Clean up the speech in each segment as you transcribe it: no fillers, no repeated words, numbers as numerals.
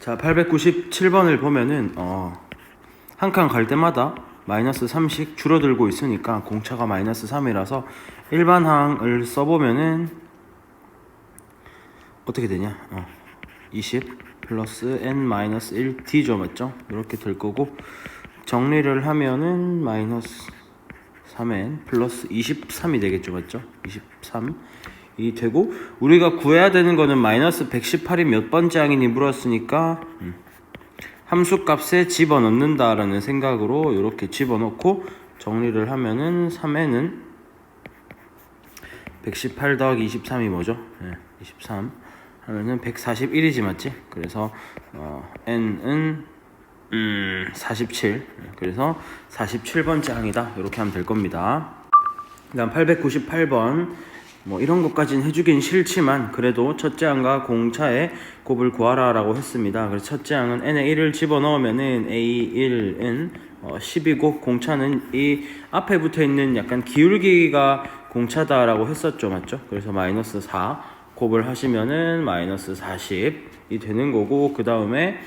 자, 897번을 보면은 한 칸 갈 때마다 마이너스 3씩 줄어들고 있으니까 공차가 마이너스 3이라서 일반항을 써보면은 어떻게 되냐? 20 플러스 n-1 d죠, 맞죠? 이렇게 될 거고, 정리를 하면은 마이너스 3n 플러스 23이 되겠죠, 맞죠? 23이 되고, 우리가 구해야 되는 거는 마이너스 118이 몇 번째 항이니 물었으니까 함수 값에 집어넣는다라는 생각으로 이렇게 집어넣고 정리를 하면은 3n은 118 더하기 23이 뭐죠? 23 하면은 141이지, 맞지? 그래서 n은 47, 그래서 47번째 항이다, 이렇게 하면 될 겁니다. 그 다음 898번, 뭐 이런 것까지는 해주긴 싫지만 그래도 첫째 항과 공차의 곱을 구하라 라고 했습니다. 그래서 첫째 항은 n의 1을 집어넣으면은 a1은 10이고 공차는 이 앞에 붙어있는 약간 기울기가 공차다 라고 했었죠, 맞죠? 그래서 마이너스 4 곱을 하시면은 마이너스 40이 되는 거고, 그 다음에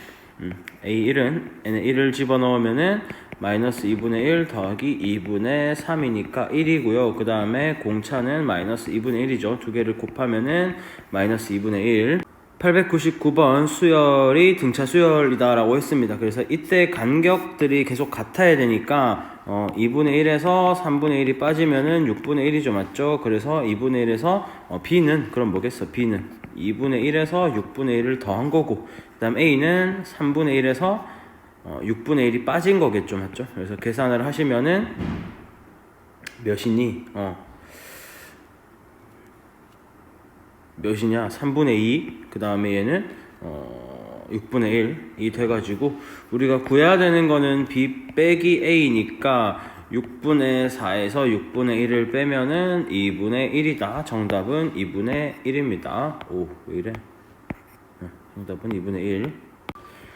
a1은 n의 1을 집어넣으면은 마이너스 2분의 1 더하기 2분의 3이니까 1이고요. 그 다음에 공차는 마이너스 2분의 1이죠. 두 개를 곱하면은 마이너스 2분의 1. 899번 수열이 등차 수열이다 라고 했습니다. 그래서 이때 간격들이 계속 같아야 되니까 2분의 1에서 3분의 1이 빠지면은 6분의 1이죠, 맞죠? 그래서 2분의 1에서 b는 그럼 뭐겠어? b는 2분의 1에서 6분의 1을 더한 거고, 그 다음 a는 3분의 1에서 6분의 1이 빠진 거겠죠, 맞죠? 그래서 계산을 하시면은 몇이니? 몇이냐? 3분의 2, 그 다음에 얘는 6분의 1이 돼가지고, 우리가 구해야 되는 거는 b 빼기 a니까 6분의 4에서 6분의 1을 빼면은 2분의 1이다. 정답은 2분의 1입니다. 오, 왜 이래? 정답은 2분의 1.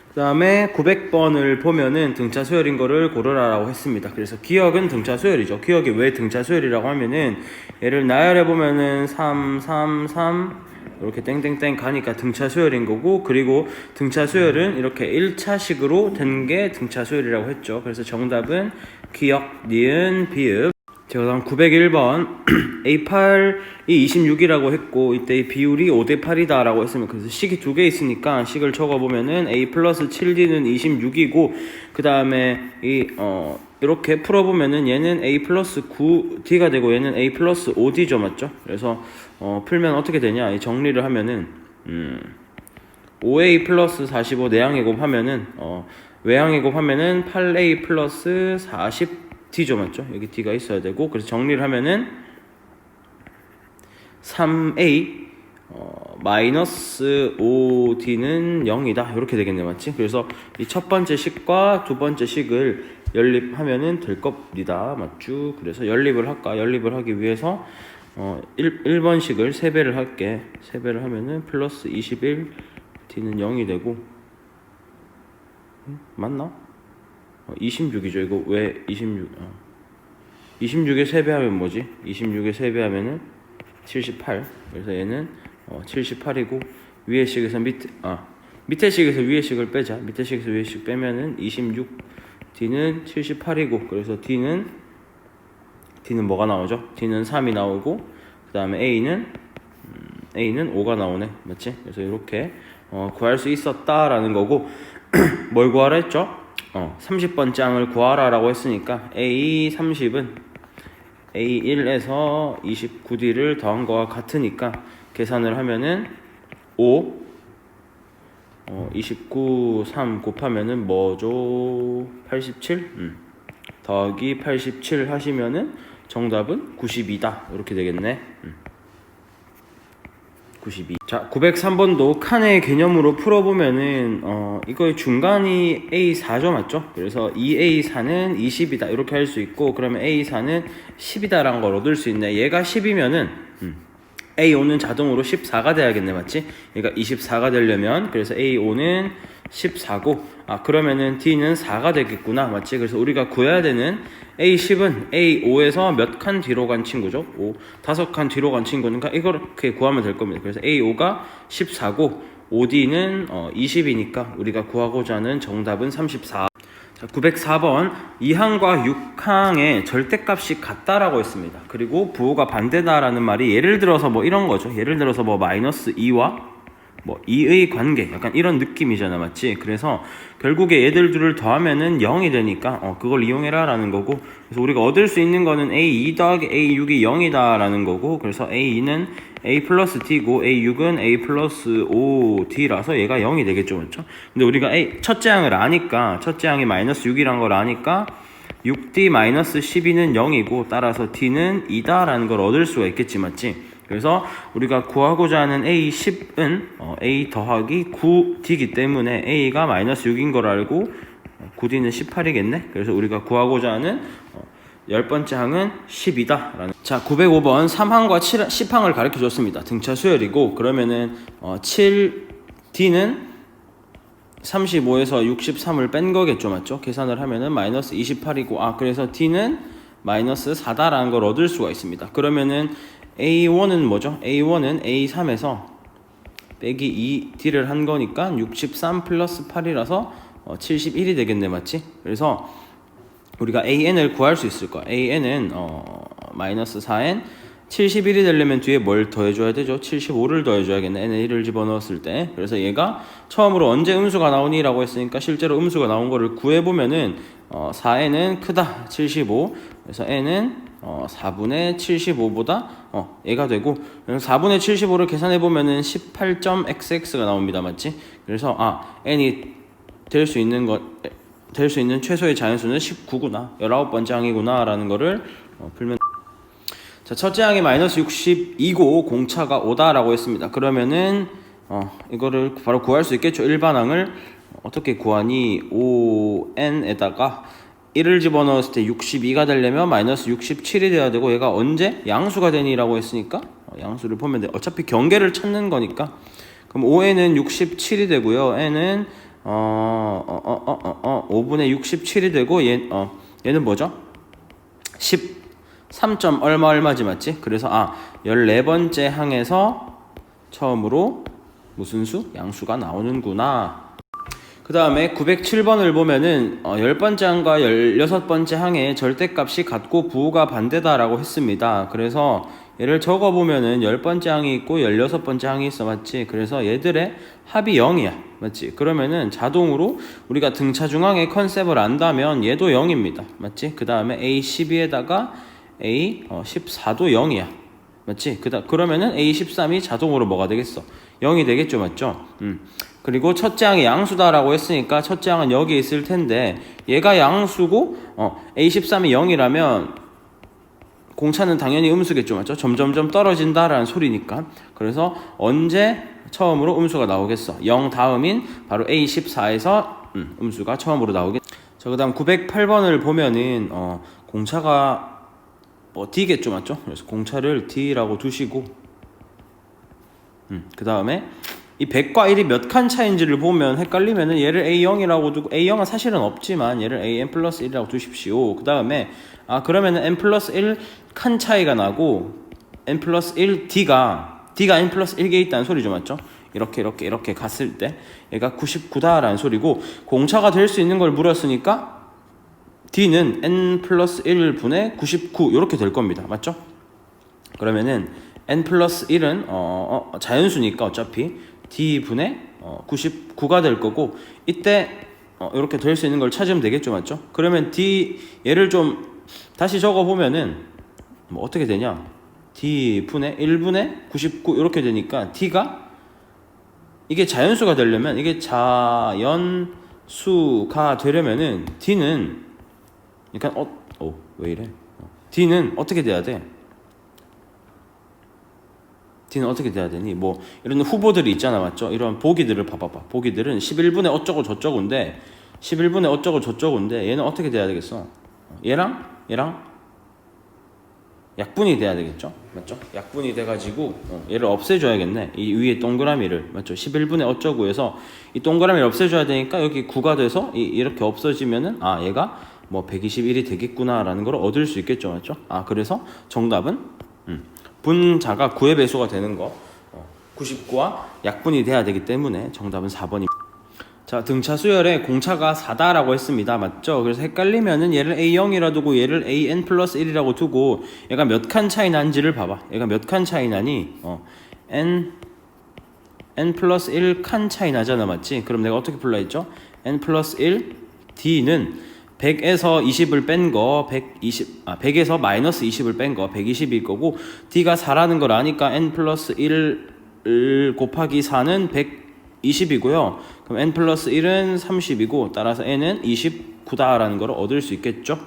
그 다음에 900번을 보면은 등차 수열인 거를 고르라라고 했습니다. 그래서 기억은 등차 수열이죠. 기억이 왜 등차 수열이라고 하면은 얘를 나열해 보면은 3, 3, 3 이렇게 땡땡땡 가니까 등차 수열인 거고, 그리고 등차 수열은 이렇게 1차식으로 된 게 등차 수열이라고 했죠. 그래서 정답은 기억, 니은, 비읍. 제가 다음 901번 A8이 26이라고 했고, 이때 이 비율이 5대 8이다 라고 했으면, 그래서 식이 두 개 있으니까 식을 적어보면은 A 플러스 7D는 26이고, 그 다음에 이렇게 풀어보면은 얘는 A 플러스 9D가 되고 얘는 A 플러스 5D죠, 맞죠? 그래서 풀면 어떻게 되냐, 정리를 하면은 5A 플러스 45 내항의 곱하면은 외항의 곱하면은 8A 플러스 40D죠, 맞죠? 여기 D가 있어야 되고, 그래서 정리를 하면은 3A 마이너스 5D는 0이다, 이렇게 되겠네, 맞지? 그래서 이 첫 번째 식과 두 번째 식을 연립하면은 될 겁니다, 맞죠? 그래서 연립을 할까? 연립을 하기 위해서 1번 식을 3배를 할게. 3배를 하면은 플러스 21 D는 0이 되고, 맞나? 26이죠. 이거 왜 26? 26에 3배 하면 뭐지? 26에 3배 하면은 78. 그래서 얘는 78이고, 위에 식에서 밑에 식에서 위에 식을 빼자. 밑에 식에서 위에 식 빼면은 26 D는 78이고, 그래서 D는 뭐가 나오죠? D는 3이 나오고, 그 다음에 A는 5가 나오네, 맞지? 그래서 이렇게 구할 수 있었다라는 거고, 뭘 구하라 했죠? 30번째 항을 구하라 라고 했으니까 A30은 A1에서 29D를 더한 거와 같으니까 계산을 하면은 5 29 3 곱하면은 뭐죠? 87? 더하기 87 하시면은 정답은 92다, 이렇게 되겠네. 92. 자, 903번도 칸의 개념으로 풀어보면은 이거의 중간이 A4죠, 맞죠? 그래서 2A4는 20이다, 이렇게 할 수 있고, 그러면 A4는 10이다 라는 걸 얻을 수 있네. 얘가 10이면은 A5는 자동으로 14가 돼야겠네, 맞지? 얘가 24가 되려면, 그래서 A5는 14고, 그러면은 D는 4가 되겠구나, 맞지? 그래서 우리가 구해야 되는 A10은 A5에서 몇 칸 뒤로 간 친구죠? 5칸 뒤로 간 친구니까 이렇게 구하면 될 겁니다. 그래서 A5가 14고 OD는 20이니까 우리가 구하고자 하는 정답은 34. 자, 904번 2항과 6항의 절대값이 같다라고 했습니다. 그리고 부호가 반대다라는 말이 예를 들어서 뭐 이런 거죠. 예를 들어서 뭐 마이너스 2와 뭐 2의 관계, 약간 이런 느낌이잖아, 맞지? 그래서 결국에 얘들 둘을 더하면은 0이 되니까 그걸 이용해라 라는 거고, 그래서 우리가 얻을 수 있는 거는 A2 더하기 A6이 0이다 라는 거고, 그래서 A2는 A 플러스 D고 A6은 A 플러스 5D라서 얘가 0이 되겠죠, 맞죠? 근데 우리가 첫째 항을 아니까, 첫째 항이 마이너스 6이란 걸 아니까 6D 마이너스 12는 0이고 따라서 D는 2다 라는 걸 얻을 수가 있겠지, 맞지? 그래서 우리가 구하고자 하는 A10은 A 더하기 9D이기 때문에 A가 마이너스 6인 걸 알고 9D는 18이겠네. 그래서 우리가 구하고자 하는 10번째 항은 10이다 라는. 자, 905번 3항과 10항을 가르쳐 줬습니다. 등차 수열이고, 그러면은 7D는 35에서 63을 뺀 거겠죠, 맞죠? 계산을 하면은 마이너스 28이고, 그래서 D는 마이너스 4다라는 걸 얻을 수가 있습니다. 그러면은 A1은 뭐죠? A1은 A3에서 빼기 2D를 한 거니까 63 플러스 8이라서 71이 되겠네, 맞지? 그래서 우리가 AN을 구할 수 있을 거야. AN은 마이너스 4N 71이 되려면 뒤에 뭘 더해줘야 되죠? 75를 더해줘야겠네. N에 1을 집어넣었을 때. 그래서 얘가 처음으로 언제 음수가 나오니? 라고 했으니까 실제로 음수가 나온 거를 구해보면은 4N은 크다 75. 그래서 N은 4분의 75보다 얘가 되고, 4분의 75를 계산해보면은 18.xx가 나옵니다, 맞지? 그래서 N이 될 수 있는 최소의 자연수는 19구나, 19번째 항이구나 라는 거를 풀면. 자, 첫째 항이 마이너스 62고 공차가 5다 라고 했습니다. 그러면은 이거를 바로 구할 수 있겠죠. 일반항을 어떻게 구하니? 5n에다가 1을 집어넣었을 때 62가 되려면 마이너스 67이 돼야 되고, 얘가 언제 양수가 되니? 라고 했으니까 양수를 보면 돼. 어차피 경계를 찾는 거니까. 그럼 5n은 67이 되고요. n은 5분의 67이 되고, 얘는 뭐죠? 13점 얼마지, 맞지? 그래서 14번째 항에서 처음으로 무슨 수? 양수가 나오는구나. 그 다음에 907번을 보면은 10번째 항과 16번째 항의 절대값이 같고 부호가 반대다라고 했습니다. 그래서 얘를 적어보면은 10번째 항이 있고 16번째 항이 있어, 맞지? 그래서 얘들의 합이 0이야, 맞지? 그러면은 자동으로 우리가 등차 중항의 컨셉을 안다면 얘도 0입니다, 맞지? 그 다음에 A12에다가 A14도 0이야, 맞지? 그러면은 A13이 자동으로 뭐가 되겠어? 0이 되겠죠, 맞죠? 그리고 첫째 항이 양수다라고 했으니까 첫째 항은 여기 있을 텐데, 얘가 양수고 A13이 0이라면 공차는 당연히 음수겠죠, 맞죠? 점점점 떨어진다라는 소리니까. 그래서 언제 처음으로 음수가 나오겠어? 0 다음인 바로 A14에서 음수가 처음으로 나오겠죠. 자, 그 다음 908번을 보면은 공차가 D겠죠, 맞죠? 그래서 공차를 D라고 두시고, 그 다음에 이 100과 1이 몇 칸 차이인지를 보면 헷갈리면은 얘를 A0이라고 두고, A0은 사실은 없지만 얘를 AN 플러스 1이라고 두십시오. 그 다음에 그러면은 N 플러스 1 칸 차이가 나고 N 플러스 1 D가 N 플러스 1개 있다는 소리죠, 맞죠? 이렇게 갔을 때 얘가 99다라는 소리고, 공차가 될 수 있는 걸 물었으니까 D는 N 플러스 1분의 99 이렇게 될 겁니다, 맞죠? 그러면은 N 플러스 1은 자연수니까 어차피 D분의 99가 될 거고, 이때 이렇게 될 수 있는 걸 찾으면 되겠죠, 맞죠? 그러면 얘를 좀 다시 적어보면은 어떻게 되냐? D분의 1분의 99 이렇게 되니까 D가 이게 자연수가 되려면, 이게 자연수가 되려면은 D는 그러니까 왜 이래? D는 어떻게 돼야 돼? D는 어떻게 돼야 되니? 뭐 이런 후보들이 있잖아, 맞죠? 이런 보기들을 봐봐봐. 보기들은 11분의 어쩌고 저쩌고인데, 11분의 어쩌고 저쩌고인데 얘는 어떻게 돼야 되겠어? 얘랑 약분이 돼야 되겠죠, 맞죠? 약분이 돼가지고 얘를 없애줘야겠네. 이 위에 동그라미를, 맞죠? 11분의 어쩌고에서 이 동그라미를 없애줘야 되니까 여기 9가 돼서 이렇게 없어지면은 얘가 뭐 121이 되겠구나라는 걸 얻을 수 있겠죠, 맞죠? 그래서 정답은 분자가 9의 배수가 되는 거, 99와 약분이 돼야 되기 때문에 정답은 4번입니다. 자, 등차 수열에 공차가 4다라고 했습니다. 맞죠? 그래서 헷갈리면은 얘를 A0이라 두고 얘를 AN 플러스 1이라고 두고 얘가 몇 칸 차이 난지를 봐봐. 얘가 몇 칸 차이 나니? N 플러스 1 칸 차이 나잖아. 맞지? 그럼 내가 어떻게 풀라 했죠? N 플러스 1 D는 100에서 20을 뺀 거 100에서 마이너스 20을 뺀 거 120일 거고, D가 4라는 걸 아니까 N 플러스 1 곱하기 4는 120이고요. 그럼 N 플러스 1은 30이고, 따라서 N은 29다라는 걸 얻을 수 있겠죠.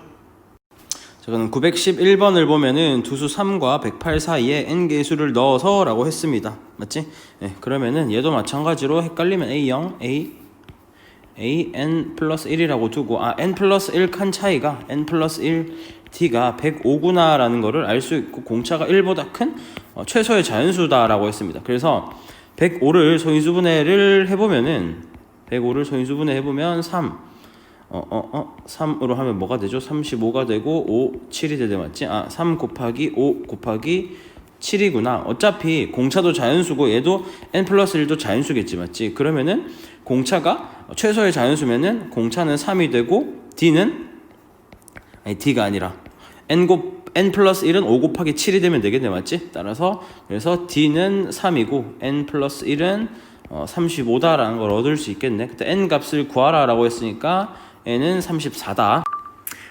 자, 그럼 911번을 보면은 두수 3과 108 사이에 n개의 수를 넣어서 라고 했습니다. 맞지? 네, 그러면은 얘도 마찬가지로 헷갈리면 A0, n 플러스 1이라고 두고, n 플러스 1 칸 차이가 n 플러스 1 t가 105구나 라는 거를 알 수 있고, 공차가 1보다 큰 최소의 자연수다 라고 했습니다. 그래서 105를 소인수분해를 해보면은 105를 소인수분해 해보면 3으로 하면 뭐가 되죠? 35가 되고 5, 7이 되대. 맞지? 3 곱하기 5 곱하기 7이구나. 어차피 공차도 자연수고 얘도 n 플러스 1도 자연수겠지. 맞지? 그러면은 공차가 최소의 자연수면은 공차는 3이 되고 D가 아니라 n 플러스 1은 5 곱하기 7이 되면 되겠네. 맞지? 따라서 그래서 D는 3이고 n 플러스 1은 35다라는 걸 얻을 수 있겠네. 그때 n 값을 구하라 라고 했으니까 n은 34다.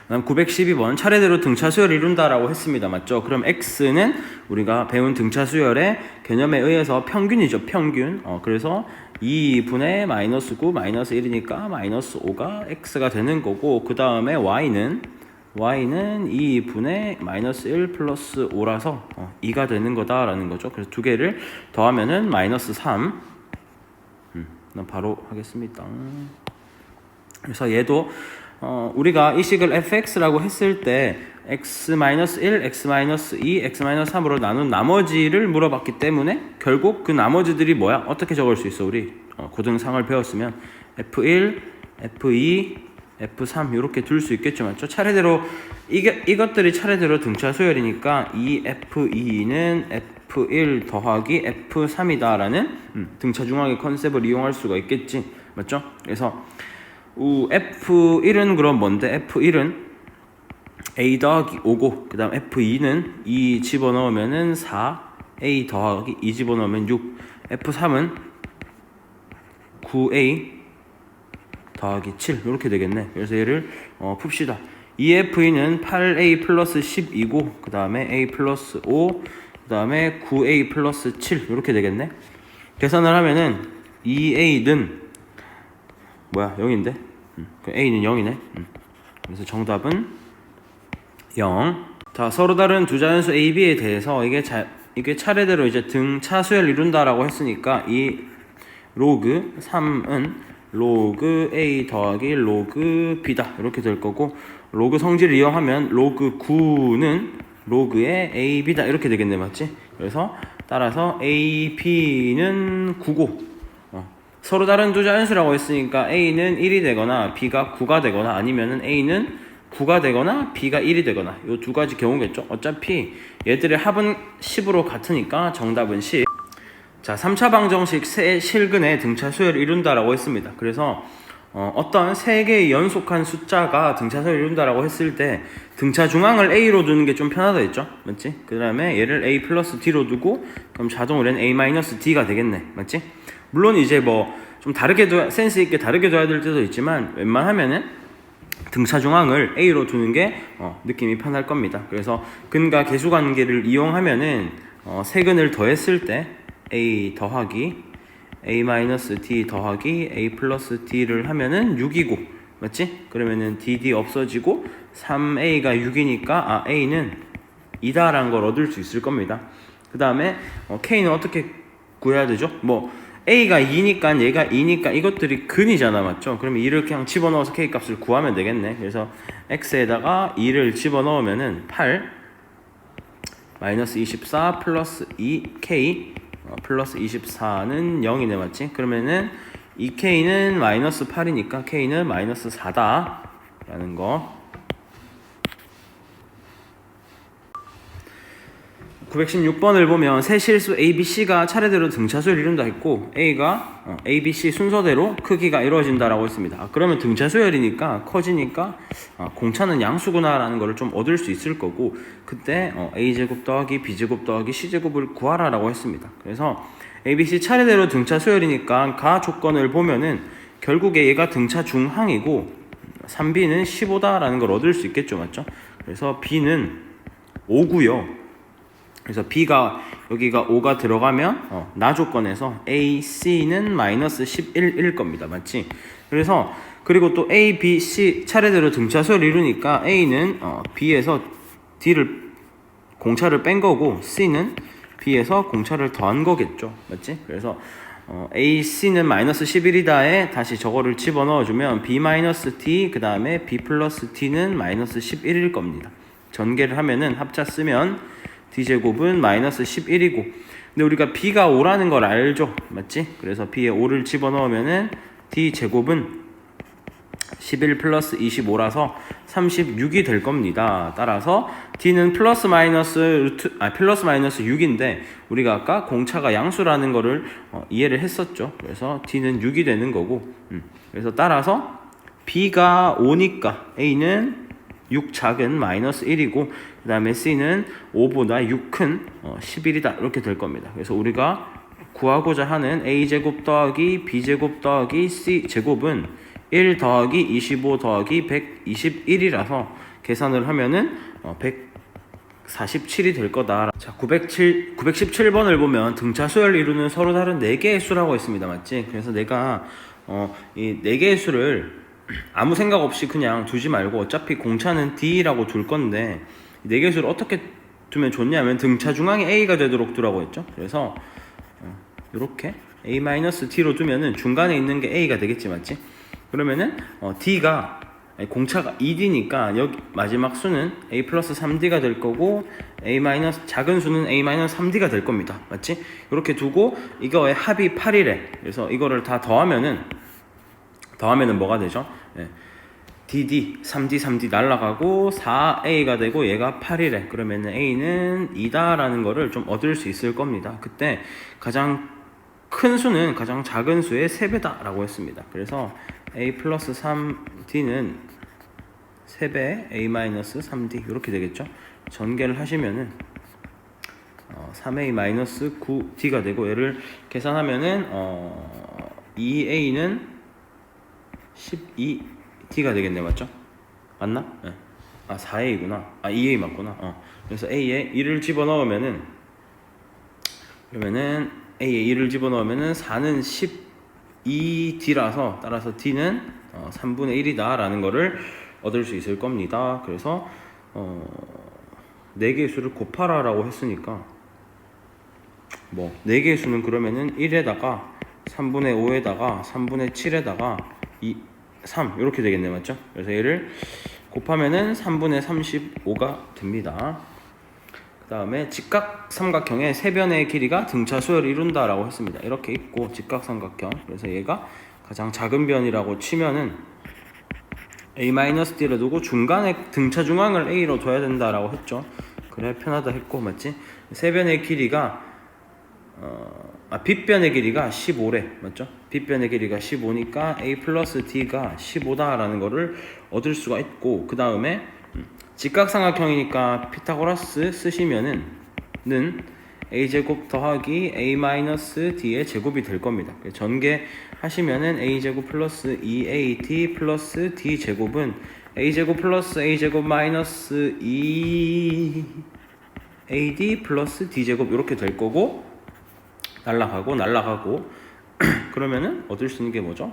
그다음 912번 차례대로 등차 수열을 이룬다 라고 했습니다. 맞죠? 그럼 x는 우리가 배운 등차 수열의 개념에 의해서 평균이죠. 평균. 그래서 2분의 마이너스 9 마이너스 1이니까 마이너스 5가 x가 되는 거고, 그 다음에 y는 2분의 마이너스 1 플러스 5라서 2가 되는 거다라는 거죠. 그래서 두 개를 더하면은 마이너스 3. 난 바로 하겠습니다. 그래서 얘도 우리가 이 식을 fx라고 했을 때 x-1, x-2, x-3으로 나눈 나머지를 물어봤기 때문에 결국 그 나머지들이 뭐야? 어떻게 적을 수 있어? 우리 고등상을 배웠으면 f1, f2, f3 이렇게 둘 수 있겠죠. 맞죠? 차례대로 이것들이 차례대로 등차 수열이니까 이 f2는 f1 더하기 f3이다 라는 등차 중앙의 컨셉을 이용할 수가 있겠지. 맞죠? 그래서 F1은 그럼 뭔데? F1은 A 더하기 5고, 그 다음 F2는 2 집어넣으면은 4, A 더하기 2 집어넣으면 6, F3은 9A 더하기 7 이렇게 되겠네. 그래서 얘를 풉시다. EF2는 8A 플러스 12고, 그 다음에 A 플러스 5, 그 다음에 9A 플러스 7 이렇게 되겠네. 계산을 하면은 2A는 뭐야? 0인데? A는 0이네. 그래서 정답은 0. 자, 서로 다른 두 자연수 A, B에 대해서 이게 차례대로 이제 등차 수열을 이룬다라고 했으니까 이 로그 3은 로그 A 더하기 로그 B다 이렇게 될 거고, 로그 성질을 이용하면 로그 9는 로그의 A, B다 이렇게 되겠네. 맞지? 그래서 따라서 A, B는 9고, 서로 다른 두 자연수라고 했으니까 A는 1이 되거나 B가 9가 되거나, 아니면은 A는 9가 되거나 B가 1이 되거나, 이 두 가지 경우겠죠. 어차피 얘들의 합은 10으로 같으니까 정답은 10. 자, 3차 방정식 세 실근의 등차 수열을 이룬다라고 했습니다. 그래서 어떤 세 개의 연속한 숫자가 등차 수열을 이룬다라고 했을 때 등차 중앙을 A로 두는 게 좀 편하다 했죠. 맞지? 그 다음에 얘를 A 플러스 D로 두고, 그럼 자동으로 얘는 A 마이너스 D가 되겠네. 맞지? 물론 이제 뭐 좀 다르게 센스 있게 다르게 둬야 될 때도 있지만, 웬만하면은 등차 중앙을 A로 두는 게 느낌이 편할 겁니다. 그래서 근과 계수 관계를 이용하면은 세 근을 더했을 때 A 더하기 A 마이너스 D 더하기 A 플러스 D를 하면은 6이고, 맞지? 그러면은 DD 없어지고 3A가 6이니까 A는 2다라는 걸 얻을 수 있을 겁니다. 그 다음에 K는 어떻게 구해야 되죠? 뭐 A가 2니까 얘가 2니까 이것들이 근이잖아. 맞죠? 그러면 2를 그냥 집어넣어서 K 값을 구하면 되겠네. 그래서 X에다가 2를 집어넣으면은 8 마이너스 24 플러스 2K 플러스 24는 0이네. 맞지? 그러면은 2K는 마이너스 8이니까 K는 마이너스 4다 라는 거. 916번을 보면 세 실수 A, B, C가 차례대로 등차수를 이룬다 했고 A가 A, B, C 순서대로 크기가 이루어진다라고 했습니다. 그러면 등차수열이니까 커지니까 공차는 양수구나 라는 거를 좀 얻을 수 있을 거고 그때 A제곱 더하기 B제곱 더하기 C제곱을 구하라 라고 했습니다. 그래서 A, B, C 차례대로 등차수열이니까 가 조건을 보면은 결국에 얘가 등차 중항이고 3B는 15다 라는 걸 얻을 수 있겠죠. 맞죠? 그래서 B는 5고요. 그래서 B가 여기가 5가 들어가면 나 조건에서 A, C는 마이너스 11일 겁니다. 맞지? 그래서 그리고 또 A, B, C 차례대로 등차수를 이루니까 A는 B에서 D를 공차를 뺀 거고 C는 B에서 공차를 더한 거겠죠. 맞지? 그래서 A, C는 마이너스 11이다에 다시 저거를 집어넣어주면 B 마이너스 T 그 다음에 B 플러스 T는 마이너스 11일 겁니다. 전개를 하면은 합차 쓰면 D제곱은 마이너스 11이고 근데 우리가 B가 5라는 걸 알죠. 맞지? 그래서 B에 5를 집어넣으면은 D제곱은 11 플러스 25라서 36이 될 겁니다. 따라서 D는 플러스 마이너스 6인데 우리가 아까 공차가 양수라는 거를 이해를 했었죠. 그래서 D는 6이 되는 거고 그래서 따라서 B가 5니까 A는 6 작은 마이너스 1이고 그 다음에 C는 5보다 6 큰 11이다 이렇게 될 겁니다. 그래서 우리가 구하고자 하는 A제곱 더하기 B제곱 더하기 C제곱은 1 더하기 25 더하기 121이라서 계산을 하면은 147이 될 거다. 자, 917번을 보면 등차수열을 이루는 서로 다른 4개의 수라고 했습니다. 맞지? 그래서 내가 이 4개의 수를 아무 생각 없이 그냥 두지 말고 어차피 공차는 D라고 둘 건데 4개의 수를 어떻게 두면 좋냐면 등차 중앙이 A가 되도록 두라고 했죠. 그래서 이렇게 A-T로 두면은 중간에 있는 게 A가 되겠지. 맞지? 그러면은 D가 공차가 2D니까 여기 마지막 수는 A 플러스 3D가 될 거고 작은 수는 A-3D가 될 겁니다. 맞지? 이렇게 두고 이거의 합이 8이래. 그래서 이거를 다 더하면은 뭐가 되죠? DD, 3D, 3D 날라가고 4A가 되고 얘가 8이래. 그러면 A는 2다 라는 거를 좀 얻을 수 있을 겁니다. 그때 가장 큰 수는 가장 작은 수의 3배다 라고 했습니다. 그래서 A 플러스 3D는 3배 A-3D 이렇게 되겠죠. 전개를 하시면은 3A 마이너스 9D가 되고 얘를 계산하면은 2A는 12D가 되겠네. 맞죠? 맞나? 네. 4A구나. 2A 맞구나. 그래서 A에 1을 집어넣으면은 A에 1을 집어넣으면은 4는 12D라서 따라서 D는 3분의 1이다 라는 거를 얻을 수 있을 겁니다. 그래서 4개의 수를 곱하라 라고 했으니까 4개의 수는 그러면은 1에다가 3분의 5에다가 3분의 7에다가 3 이렇게 되겠네. 맞죠? 그래서 얘를 곱하면은 3분의 35가 됩니다. 그 다음에 직각삼각형의 세변의 길이가 등차수열을 이룬다 라고 했습니다. 이렇게 있고 직각삼각형, 그래서 얘가 가장 작은 변이라고 치면은 A-D를 두고 중간에 등차 중앙을 A로 둬야 된다 라고 했죠. 그래 편하다 했고. 맞지? 세변의 길이가 빗변의 길이가 15래. 맞죠? 빗변의 길이가 15니까 A 플러스 D가 15다 라는 거를 얻을 수가 있고, 그 다음에 직각삼각형이니까 피타고라스 쓰시면은 A제곱 더하기 A-D의 제곱이 될 겁니다. 전개 하시면은 A제곱 플러스 2AD 플러스 D제곱은 A제곱 플러스 A제곱 마이너스 2AD 플러스 D제곱 이렇게 될 거고, 날라가고 그러면은 얻을 수 있는 게 뭐죠?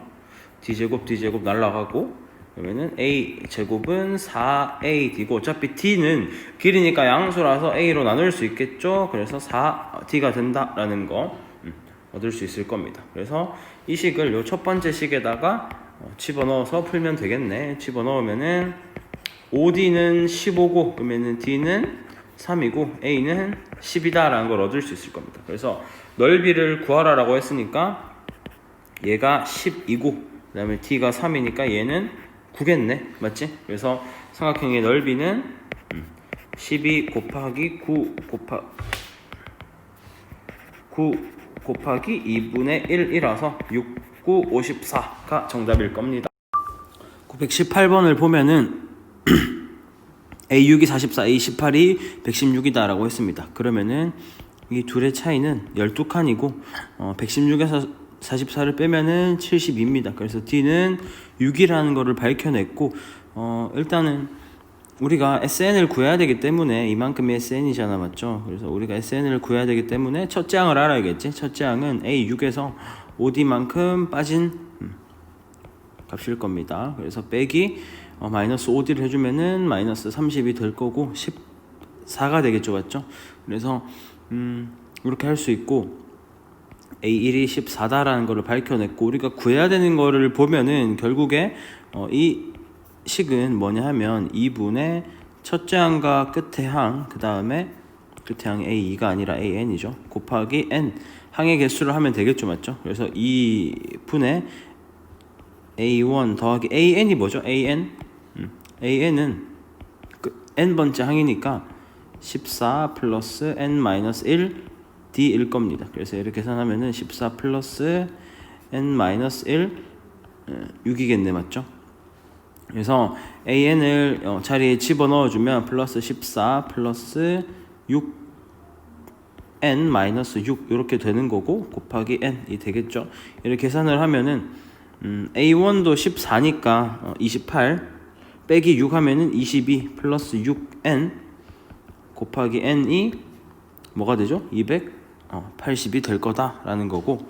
D제곱 날라가고, 그러면은 A제곱은 4AD고 어차피 D는 길이니까 양수라서 A로 나눌 수 있겠죠. 그래서 4D가 된다라는 거 얻을 수 있을 겁니다. 그래서 이 식을 요 첫 번째 식에다가 집어넣어서 풀면 되겠네. 집어넣으면은 5D는 15고 그러면은 D는 3이고 A는 10이다 라는 걸 얻을 수 있을 겁니다. 그래서 넓이를 구하라 라고 했으니까 얘가 10이고 그 다음에 D가 3이니까 얘는 9겠네. 맞지? 그래서 삼각형의 넓이는 12 곱하기 9 9 곱하기 2분의 1이라서 6, 9, 54가 정답일 겁니다. 918번을 보면은 A6이 44, A18이 116이다 라고 했습니다. 그러면은 이 둘의 차이는 12칸이고 116에서 44를 빼면은 72입니다. 그래서 D는 6이라는 거를 밝혀냈고 일단은 우리가 SN을 구해야 되기 때문에 이만큼이 SN이잖아, 맞죠? 그래서 우리가 SN을 구해야 되기 때문에 첫째 항을 알아야겠지. 첫째 항은 A6에서 OD만큼 빠진 값일 겁니다. 그래서 빼기 마이너스 5D를 해주면은 마이너스 30이 될 거고 14가 되겠죠, 맞죠? 그래서 이렇게 할 수 있고 A1이 14다라는 거를 밝혀냈고 우리가 구해야 되는 거를 보면은 결국에 이 식은 뭐냐 하면 2분의 첫째 항과 끝의 항, 그 다음에 끝의 항이 A2가 아니라 AN이죠. 곱하기 N 항의 개수를 하면 되겠죠, 맞죠? 그래서 2분의 A1 더하기 AN이 뭐죠? AN? AN은 N번째 항이니까 14 플러스 N-1 D일 겁니다. 그래서 이렇게 계산하면은 14 플러스 N-1 6이겠네, 맞죠? 그래서 AN을 자리에 집어넣어주면 플러스 14 플러스 6N-6 이렇게 되는 거고 곱하기 N이 되겠죠. 이렇게 계산을 하면은 A1도 14니까 28 빼기 6 하면은 22 플러스 6N 곱하기 N이 뭐가 되죠? 280이 될 거다라는 거고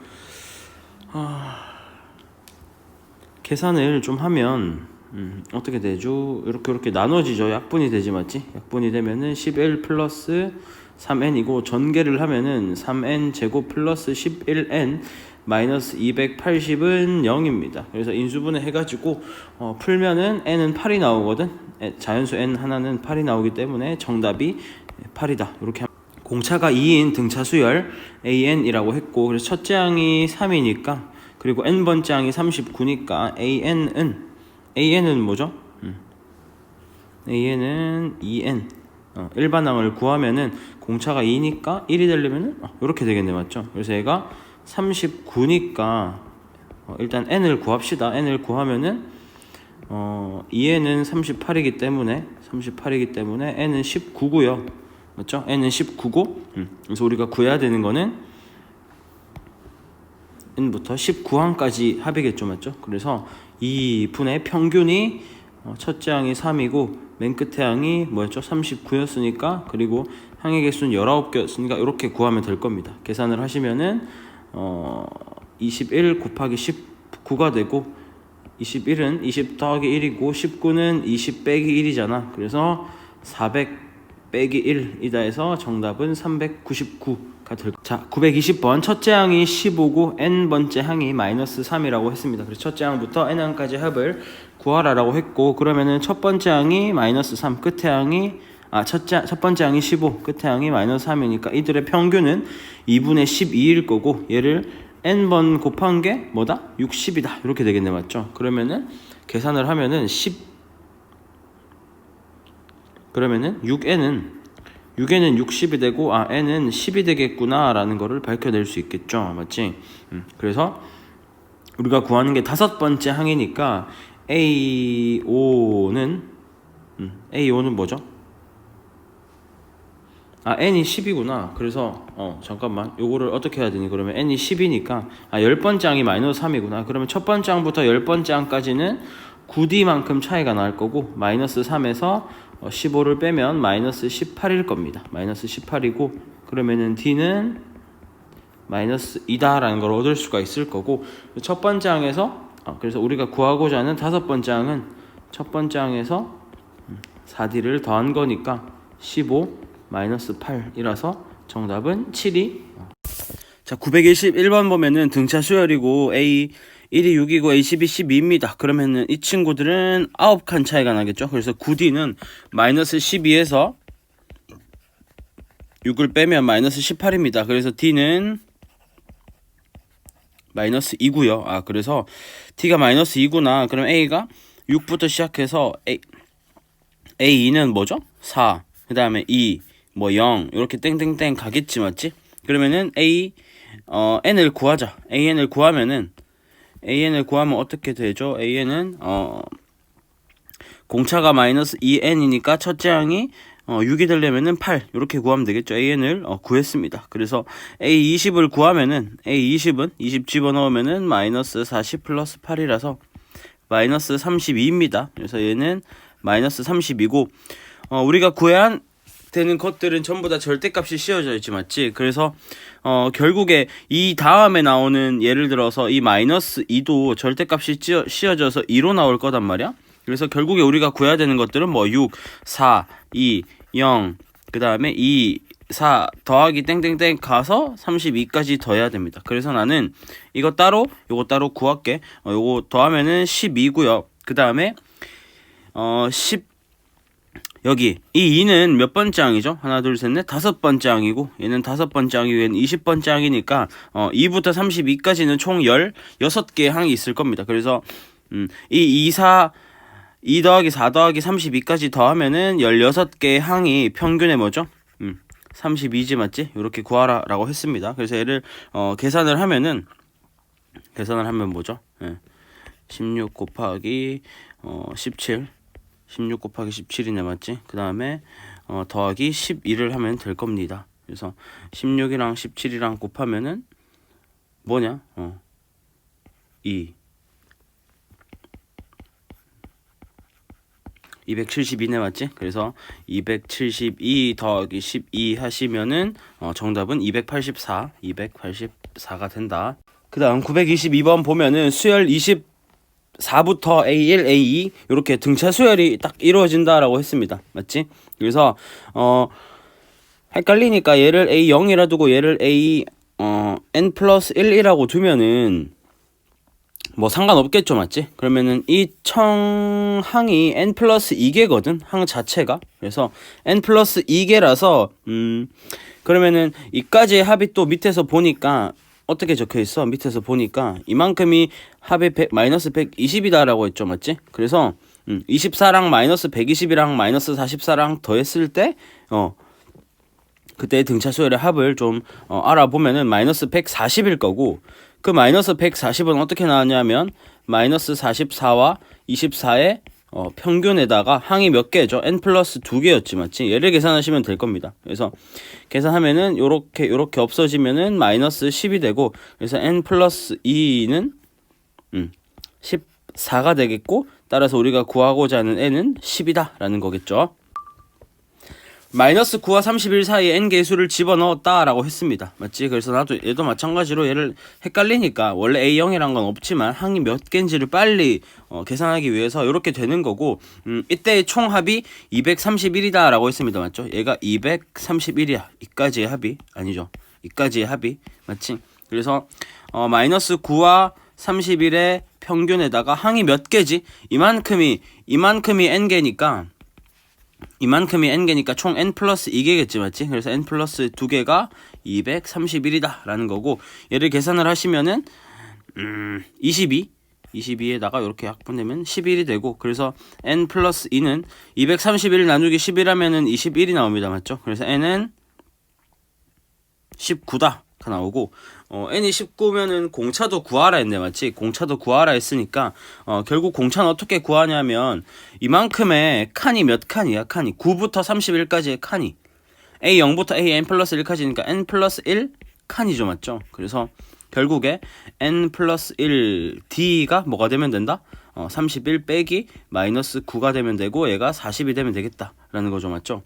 계산을 좀 하면 어떻게 되죠? 이렇게 나눠지죠. 약분이 되지, 맞지? 약분이 되면은 11 플러스 3n이고 전개를 하면은 3n 제곱 플러스 11n 마이너스 280은 0입니다. 그래서 인수분해 해가지고 풀면은 n은 8이 나오거든. 자연수 n 하나는 8이 나오기 때문에 정답이 8이다. 이렇게 공차가 2인 등차 수열 AN이라고 했고 그래서 첫째 항이 3이니까 그리고 n번째 항이 39니까 AN은 뭐죠? AN은 2n 일반항을 구하면은 공차가 2니까 1이 되려면은 이렇게 되겠네, 맞죠? 그래서 얘가 39니까 일단 n을 구합시다. n을 구하면은 2n은 38이기 때문에 n은 19고요. 맞죠? n은 19고 그래서 우리가 구해야 되는 거는 n부터 19항까지 합이겠죠, 맞죠? 그래서 이 분의 평균이 첫째 항이 3이고 맨 끝에 항이 뭐였죠? 39였으니까 그리고 항의 개수는 19개였으니까 이렇게 구하면 될 겁니다. 계산을 하시면은 21 곱하기 19가 되고 21은 20 더하기 1이고 19는 20 빼기 1이잖아. 그래서 400 빼기 1이다 해서 정답은 399가 될 거예요. 자, 920번 첫째 항이 15고 n번째 항이 마이너스 3이라고 했습니다. 그래서 첫째 항부터 n항까지 합을 구하라라고 했고 그러면은 첫 번째 항이 마이너스 3, 끝의 항이 첫 번째 항이 15, 끝의 항이 마이너스 3이니까 이들의 평균은 2분의 12일 거고 얘를 n번 곱한 게 뭐다? 60이다. 이렇게 되겠네, 맞죠? 그러면은 계산을 하면은 6n은 60이 되고 n은 10이 되겠구나 라는 거를 밝혀낼 수 있겠죠, 맞지? 그래서 우리가 구하는 게 다섯 번째 항이니까 A5는 뭐죠? n이 10이구나. 그래서 잠깐만 요거를 어떻게 해야 되니? 그러면 n이 10이니까 10번째 항이 마이너스 3이구나. 그러면 첫 번째 항부터 10번째 항까지는 9D만큼 차이가 날 거고 마이너스 3에서 15를 빼면 마이너스 18일 겁니다. 마이너스 18이고 그러면은 D는 마이너스 2다라는 걸 얻을 수가 있을 거고 첫 번째 항에서 그래서 우리가 구하고자 하는 다섯 번째 항은 첫 번째 항에서 4D를 더한 거니까 15 마이너스 8이라서 정답은 7이 자 921번 보면은 등차 수열이고 A1이 6이고 A12, 12입니다. 그러면은 이 친구들은 9칸 차이가 나겠죠. 그래서 9D는 마이너스 12에서 6을 빼면 마이너스 18입니다. 그래서 D는 마이너스 2고요. 그래서 D가 마이너스 2구나. 그럼 A가 6부터 시작해서 A2는 뭐죠? 4. 그 다음에 2, 0 이렇게 땡땡땡 가겠지, 맞지? 그러면은 A n을 구하자. an을 구하면 어떻게 되죠? an은 공차가 마이너스 2n이니까 첫째 항이 6이 되려면은 8 이렇게 구하면 되겠죠. an을 구했습니다. 그래서 a20을 구하면은 a20은 20 집어넣으면은 마이너스 40 플러스 8이라서 마이너스 32입니다. 그래서 얘는 마이너스 32고 우리가 구해야 되는 것들은 전부 다 절대값이 씌워져 있지, 맞지? 그래서 결국에 이 다음에 나오는, 예를 들어서 이 마이너스 2도 절대값이 씌워져서 2로 나올 거단 말이야. 그래서 결국에 우리가 구해야 되는 것들은 뭐 6, 4, 2, 0, 그 다음에 2, 4 더하기 땡땡땡 가서 32까지 더해야 됩니다. 그래서 나는 이거 따로 요거 따로 구할게. 요거 더하면은 12고요. 그 다음에 10 여기 이 2는 몇 번째 항이죠? 하나 둘 셋 넷 다섯 번째 항이고, 얘는 다섯 번째 항이고 얘는 20번째 항이니까 2부터 32까지는 총 16개의 항이 있을 겁니다. 그래서 이 2, 4 2 더하기 4 더하기 32까지 더하면은 16개의 항이 평균에 뭐죠? 32지 맞지? 이렇게 구하라 라고 했습니다. 그래서 얘를 계산을 하면 뭐죠? 16 곱하기 17 16 곱하기 17이네, 맞지? 그 다음에 더하기 12를 하면 될 겁니다. 그래서 16이랑 17이랑 곱하면은 뭐냐? 272네, 맞지? 그래서 272 더하기 12 하시면은 정답은 284가 된다. 그 다음 922번 보면은 수열 24부터 A1, A2 이렇게 등차 수열이 딱 이루어진다라고 했습니다. 맞지? 그래서 헷갈리니까 얘를 A0이라 두고 얘를 A N 플러스 1이라고 두면은 뭐 상관없겠죠, 맞지? 그러면은 이 청항이 N 플러스 2개거든, 항 자체가. 그래서 N 플러스 2개라서 그러면은 이까지의 합이 또 밑에서 보니까 어떻게 적혀있어? 밑에서 보니까 이만큼이 합이 마이너스 120이다 라고 했죠, 맞지? 그래서 24랑 마이너스 120이랑 마이너스 44랑 더했을 때 그때 등차 수열의 합을 좀 알아보면은 마이너스 140일 거고, 그 마이너스 140은 어떻게 나왔냐면 마이너스 44와 24의 평균에다가 항이 몇 개죠? n 플러스 2개였지, 맞지? 얘를 계산하시면 될 겁니다. 그래서 계산하면은 요렇게 없어지면은 마이너스 10이 되고, 그래서 n 플러스 2는 14가 되겠고, 따라서 우리가 구하고자 하는 n은 10이다 라는 거겠죠. 마이너스 9와 31 사이에 n개의 수를 집어넣었다 라고 했습니다. 맞지? 그래서 나도 얘도 마찬가지로 얘를 헷갈리니까 원래 A0이란 건 없지만 항이 몇 개인지를 빨리 계산하기 위해서 이렇게 되는 거고, 이때의 총합이 231이다 라고 했습니다. 맞죠? 얘가 231이야. 이까지의 합이 아니죠. 이까지의 합이 맞지? 그래서 마이너스 9와 31의 평균에다가 항이 몇 개지? 이만큼이 n개니까 총 n 플러스 2개겠지, 맞지? 그래서 n 플러스 2개가 231이다 라는 거고, 얘를 계산을 하시면은 22에다가 이렇게 약분되면 11이 되고, 그래서 n 플러스 2는 231 나누기 11하면은 21이 나옵니다. 맞죠? 그래서 n은 19다 가 나오고, n이 19면은 공차도 구하라 했네, 맞지? 공차도 구하라 했으니까 결국 공차는 어떻게 구하냐면 이만큼의 칸이 몇 칸이야? 칸이 9부터 31까지의 칸이 A0부터 AN 플러스 1까지니까 n 플러스 1 칸이죠, 맞죠? 그래서 결국에 n 플러스 1 D가 뭐가 되면 된다? 31 빼기 마이너스 9가 되면 되고, 얘가 40이 되면 되겠다 라는 거죠, 맞죠?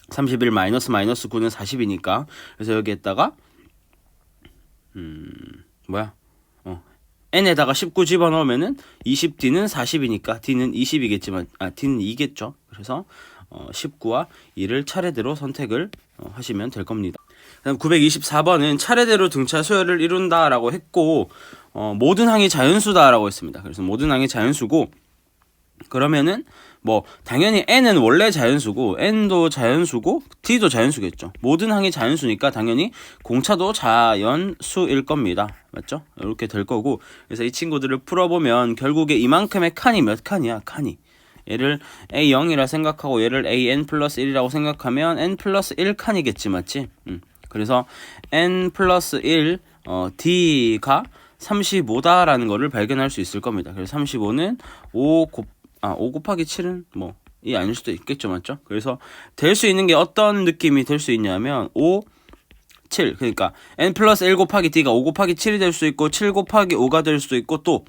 31 마이너스 9는 40이니까, 그래서 여기에다가 n에다가 19 집어넣으면은 20D는 40이니까 D는 20이겠지만 D는 2겠죠. 그래서 19와 2를 차례대로 선택을 하시면 될 겁니다. 그다음 924번은 차례대로 등차 수열을 이룬다라고 했고, 모든 항이 자연수다라고 했습니다. 그래서 모든 항이 자연수고, 그러면은 뭐 당연히 n은 원래 자연수고 n도 자연수고 d도 자연수겠죠. 모든 항이 자연수니까 당연히 공차도 자연수일 겁니다. 맞죠? 이렇게 될 거고, 그래서 이 친구들을 풀어보면 결국에 이만큼의 칸이 몇 칸이야? 칸이 얘를 A0이라 생각하고 얘를 AN 플러스 1이라고 생각하면 N 플러스 1칸이겠지, 맞지? 그래서 n 플러스 1 d가 35다라는 거를 발견할 수 있을 겁니다. 그래서 35는 5 곱하기 7은 뭐 이 아닐 수도 있겠죠, 맞죠? 그래서 될 수 있는 게 어떤 느낌이 될 수 있냐면 5, 7, 그러니까 n 플러스 1 곱하기 d가 5 곱하기 7이 될 수 있고 7 곱하기 5가 될 수도 있고 또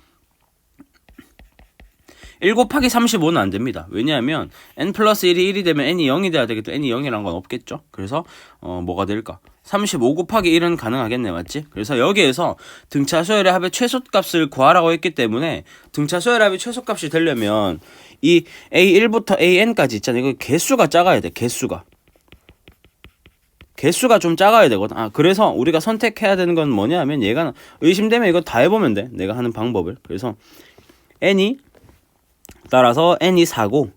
1 곱하기 35는 안 됩니다. 왜냐하면 n 플러스 1이 1이 되면 n이 0이 돼야 되겠죠. n이 0이란 건 없겠죠. 그래서 뭐가 될까? 35 곱하기 1은 가능하겠네, 맞지? 그래서 여기에서 등차 수열의 합의 최소값을 구하라고 했기 때문에 등차 수열의 합의 최소값이 되려면 이 a1부터 an까지 있잖아요. 이거 개수가 작아야 돼. 개수가 좀 작아야 되거든. 그래서 우리가 선택해야 되는 건 뭐냐면 얘가 의심되면 이거 다 해보면 돼. 내가 하는 방법을. 그래서 n이 따라서 n이 4고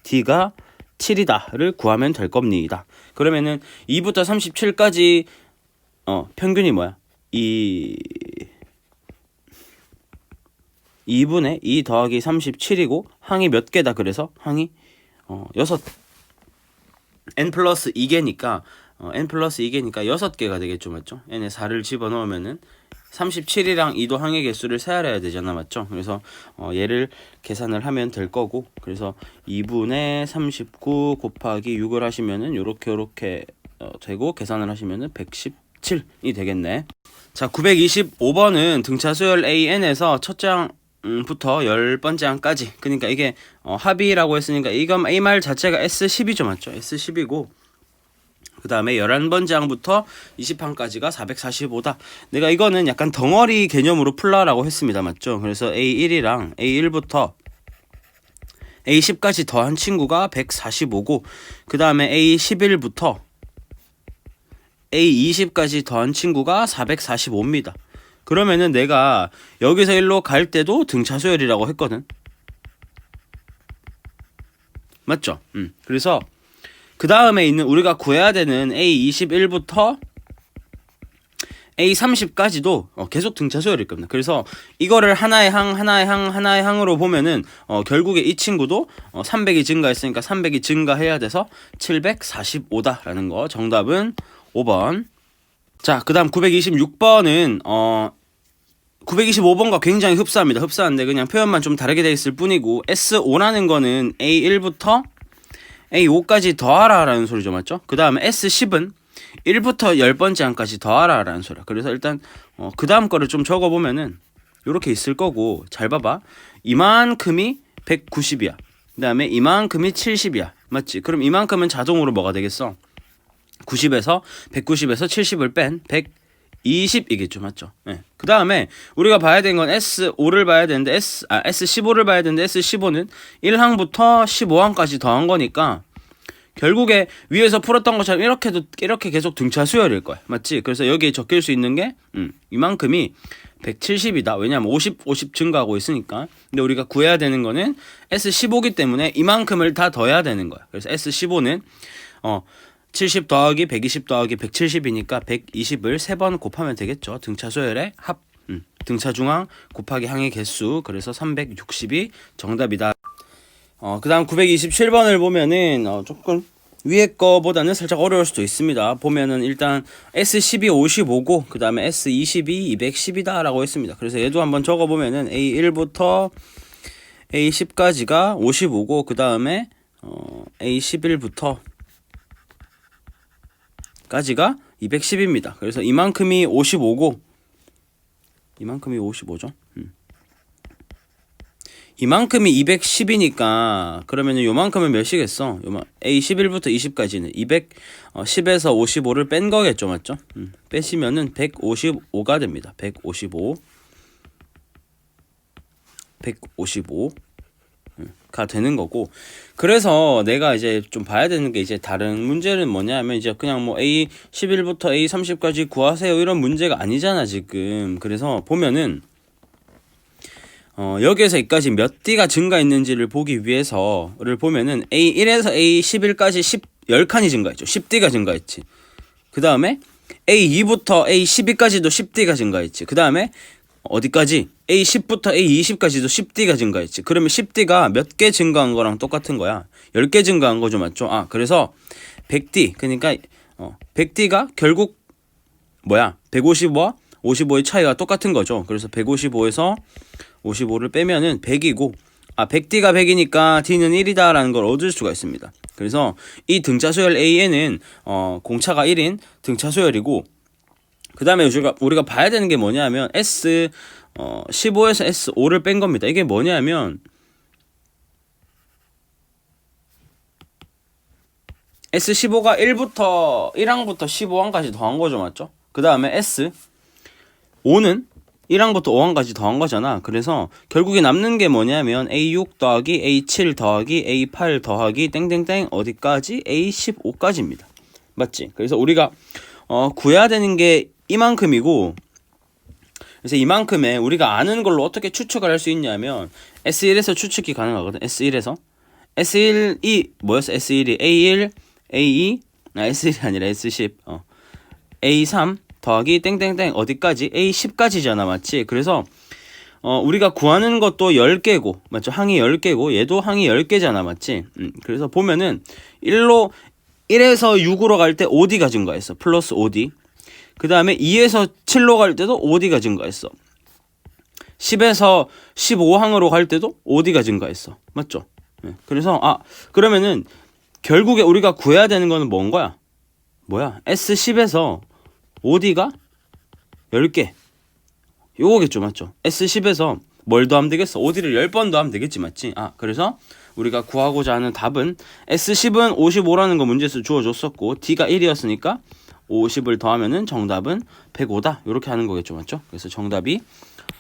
d가 7이다를 구하면 될 겁니다. 그러면은 2부터 37까지 평균이 뭐야? 2분의 2 더하기 37이고 항이 몇 개다? 그래서 항이 6 n 플러스 2개니까 n 플러스 2개니까 6개가 되겠죠, 맞죠? n에 4를 집어넣으면은 37이랑 2도 항의 개수를 세알해야 되잖아, 맞죠? 그래서 얘를 계산을 하면 될 거고, 그래서 2분의 39 곱하기 6을 하시면은 요렇게 되고 계산을 하시면은 117이 되겠네. 자, 925번은 등차 수열 AN에서 첫 장부터 10번째 항까지, 그러니까 이게 합의라고 했으니까 이건 A말 자체가 S10이죠, 맞죠? S10이고 그 다음에 11번째 항부터 20항까지가 445다. 내가 이거는 약간 덩어리 개념으로 풀라라고 했습니다. 맞죠? 그래서 A1이랑 A1부터 A10까지 더한 친구가 145고 그 다음에 A11부터 A20까지 더한 친구가 445입니다. 그러면은 내가 여기서 일로 갈 때도 등차 수열이라고 했거든. 맞죠? 그래서 그 다음에 있는 우리가 구해야 되는 A21부터 A30까지도 계속 등차 수열일 겁니다. 그래서 이거를 하나의 항으로 보면은 결국에 이 친구도 300이 증가했으니까 300이 증가해야 돼서 745다라는 거. 정답은 5번. 자, 그 다음 926번은 925번과 굉장히 흡사합니다. 흡사한데 그냥 표현만 좀 다르게 돼 있을 뿐이고 S5라는 거는 A1부터 A5까지 더하라 라는 소리죠, 맞죠? 그 다음에 S10은 1부터 10번째 항까지 더하라 라는 소리야. 그래서 일단 그 다음 거를 좀 적어보면은 요렇게 있을 거고, 잘 봐봐. 이만큼이 190이야. 그 다음에 이만큼이 70이야. 맞지? 그럼 이만큼은 자동으로 뭐가 되겠어? 190에서 70을 뺀 120이겠죠, 맞죠? 네. 그 다음에 우리가 봐야 되는 건 S5를 봐야 되는데 S15를 봐야 되는데 S15는 1항부터 15항까지 더한 거니까 결국에 위에서 풀었던 것처럼 이렇게 계속 등차 수열일 거야, 맞지? 그래서 여기에 적힐 수 있는 게 이만큼이 170이다. 왜냐면 50 증가하고 있으니까. 근데 우리가 구해야 되는 거는 S15기 때문에 이만큼을 다 더해야 되는 거야. 그래서 S15는 70 더하기 120 더하기 170이니까 120을 3번 곱하면 되겠죠. 등차 수열의 합. 등차 중항 곱하기 항의 개수. 그래서 360이 정답이다. 그 다음 927번을 보면은 조금 위에 거보다는 살짝 어려울 수도 있습니다. 보면은 일단 S12 55고 그 다음에 S22 210이다 라고 했습니다. 그래서 얘도 한번 적어보면은 A1부터 A10까지가 55고 그 다음에 A11부터 까지가 210입니다. 그래서 이만큼이 55고 이만큼이 55죠. 이만큼이 210이니까 그러면은 요만큼은 몇이겠어? A11부터 20까지는 210에서 55를 뺀 거겠죠, 맞죠? 빼시면은 155가 됩니다. 155가 되는 거고, 그래서 내가 이제 좀 봐야 되는 게 이제 다른 문제는 뭐냐면 이제 그냥 뭐 A11부터 A30까지 구하세요 이런 문제가 아니잖아 지금. 그래서 보면은 여기에서 여기까지 몇 D가 증가했는지를 보기 위해서를 보면은 A1에서 A11까지 10칸이 증가했죠. 10D가 증가했지. 그 다음에 A2부터 A12까지도 10D가 증가했지. 그 다음에 어디까지? A10부터 A20까지도 10D가 증가했지. 그러면 10D가 몇 개 증가한 거랑 똑같은 거야. 10개 증가한 거죠, 맞죠? 그래서 100D, 그러니까 100D가 결국 뭐야? 155와 55의 차이가 똑같은 거죠. 그래서 155에서 55를 빼면은 100이고 100D가 100이니까 D는 1이다 라는 걸 얻을 수가 있습니다. 그래서 이 등차소열 AN은 공차가 1인 등차소열이고, 그 다음에 우리가 봐야 되는 게 뭐냐면 S15에서 S5를 뺀 겁니다. 이게 뭐냐면 S15가 1항부터 15항까지 더한 거죠, 맞죠? 그 다음에 S5는 1항부터 5항까지 더한 거잖아. 그래서 결국에 남는 게 뭐냐면 A6 더하기 A7 더하기 A8 더하기 땡땡땡 어디까지? A15까지입니다. 맞지? 그래서 우리가 구해야 되는 게 이만큼이고, 그래서 이만큼에 우리가 아는 걸로 어떻게 추측을 할 수 있냐면 S1에서 추측이 가능하거든. S1이 뭐였어? S1이 A1, A2, S1이 아니라 S10, A3 더하기 땡땡땡 어디까지? A10까지잖아, 맞지? 그래서 우리가 구하는 것도 10개고, 맞죠? 항이 10개고 얘도 항이 10개잖아, 맞지? 그래서 보면은 1에서 6으로 갈 때 5D가 증가했어. 플러스 5D. 그 다음에 2에서 7로 갈 때도 5D가 증가했어. 10에서 15항으로 갈 때도 5D가 증가했어. 맞죠? 그래서 그러면은 결국에 우리가 구해야 되는 거는 뭔 거야? 뭐야? S10에서 5D가 10개. 요거겠죠, 맞죠? S10에서 뭘 더하면 되겠어? 5D를 10번 더하면 되겠지, 맞지? 그래서 우리가 구하고자 하는 답은 S10은 55라는 거 문제에서 주어줬었고 D가 1이었으니까 50을 더하면은 정답은 105다. 이렇게 하는 거겠죠, 맞죠? 그래서 정답이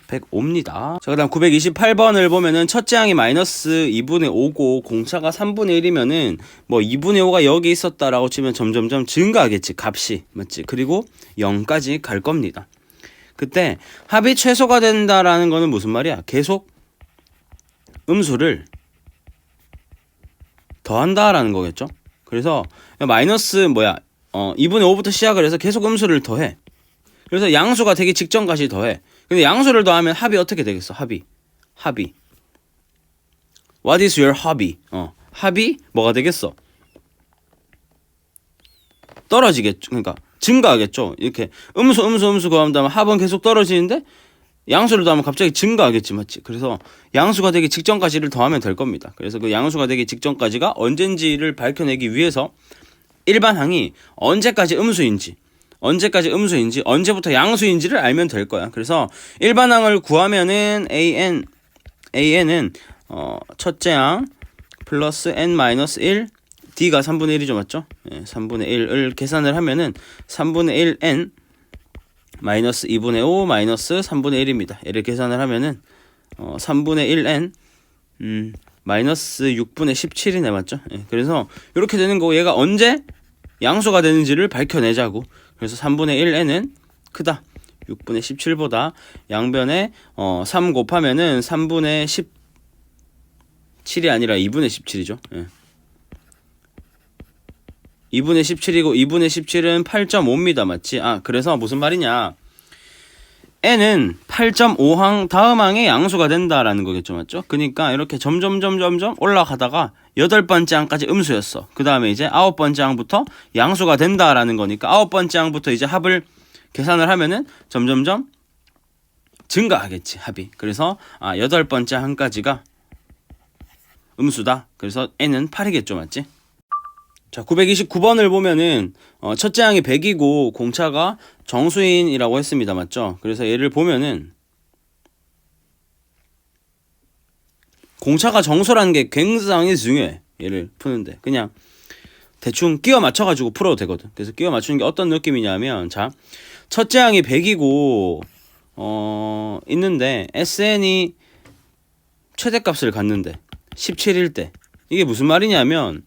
105입니다. 자, 그다음 928번을 보면은 첫째 항이 마이너스 2분의 5고 공차가 3분의 1이면은 뭐 2분의 5가 여기 있었다라고 치면 점점점 증가하겠지, 값이. 맞지? 그리고 0까지 갈 겁니다. 그때 합이 최소가 된다라는 거는 무슨 말이야? 계속 음수를 더한다라는 거겠죠? 그래서 마이너스 2분의 5부터 시작을 해서 계속 음수를 더해. 그래서 양수가 되기 직전까지 더해. 근데 양수를 더하면 합이 어떻게 되겠어? 합이. What is your hobby? 합이 뭐가 되겠어? 떨어지겠죠. 그러니까 증가하겠죠. 이렇게 음수 구하면 다음에 합은 계속 떨어지는데 양수를 더하면 갑자기 증가하겠지, 맞지? 그래서 양수가 되기 직전까지를 더하면 될 겁니다. 그래서 그 양수가 되기 직전까지가 언젠지를 밝혀내기 위해서 일반항이 언제까지 음수인지 언제부터 양수인지를 알면 될 거야. 그래서 일반항을 구하면은 AN은 첫째 항 플러스 n-1 D가 3분의 1이죠, 맞죠? 3분의 1을 계산을 하면은 3분의 1n 마이너스 2분의 5 마이너스 3분의 1입니다. 얘를 계산을 하면은 3분의 1n 마이너스 6분의 17이네, 맞죠? 그래서 이렇게 되는 거고 얘가 언제 양수가 되는지를 밝혀내자고. 그래서 3분의 1n은 크다. 6분의 17보다 양변에 3 곱하면은 3분의 17이 아니라 2분의 17이죠. 2분의 17이고 2분의 17은 8.5입니다. 맞지? 그래서 무슨 말이냐? n은 8.5항 다음 항에 양수가 된다라는 거겠죠, 맞죠? 그러니까 이렇게 점점 올라가다가 8번째 항까지 음수였어. 그 다음에 이제 9번째 항부터 양수가 된다라는 거니까 9번째 항부터 이제 합을 계산을 하면은 점점점 증가하겠지, 합이. 그래서 8번째 항까지가 음수다. 그래서 n은 8이겠죠, 맞지? 자, 929번을 보면은 첫째 항이 100이고 공차가 정수인이라고 했습니다. 맞죠? 그래서 얘를 보면은 공차가 정수라는 게 굉장히 중요해. 얘를 푸는데 그냥 대충 끼워 맞춰가지고 풀어도 되거든. 그래서 끼워 맞추는 게 어떤 느낌이냐면, 자, 첫째 항이 100이고 있는데 SN이 최대값을 갖는데 17일 때 이게 무슨 말이냐면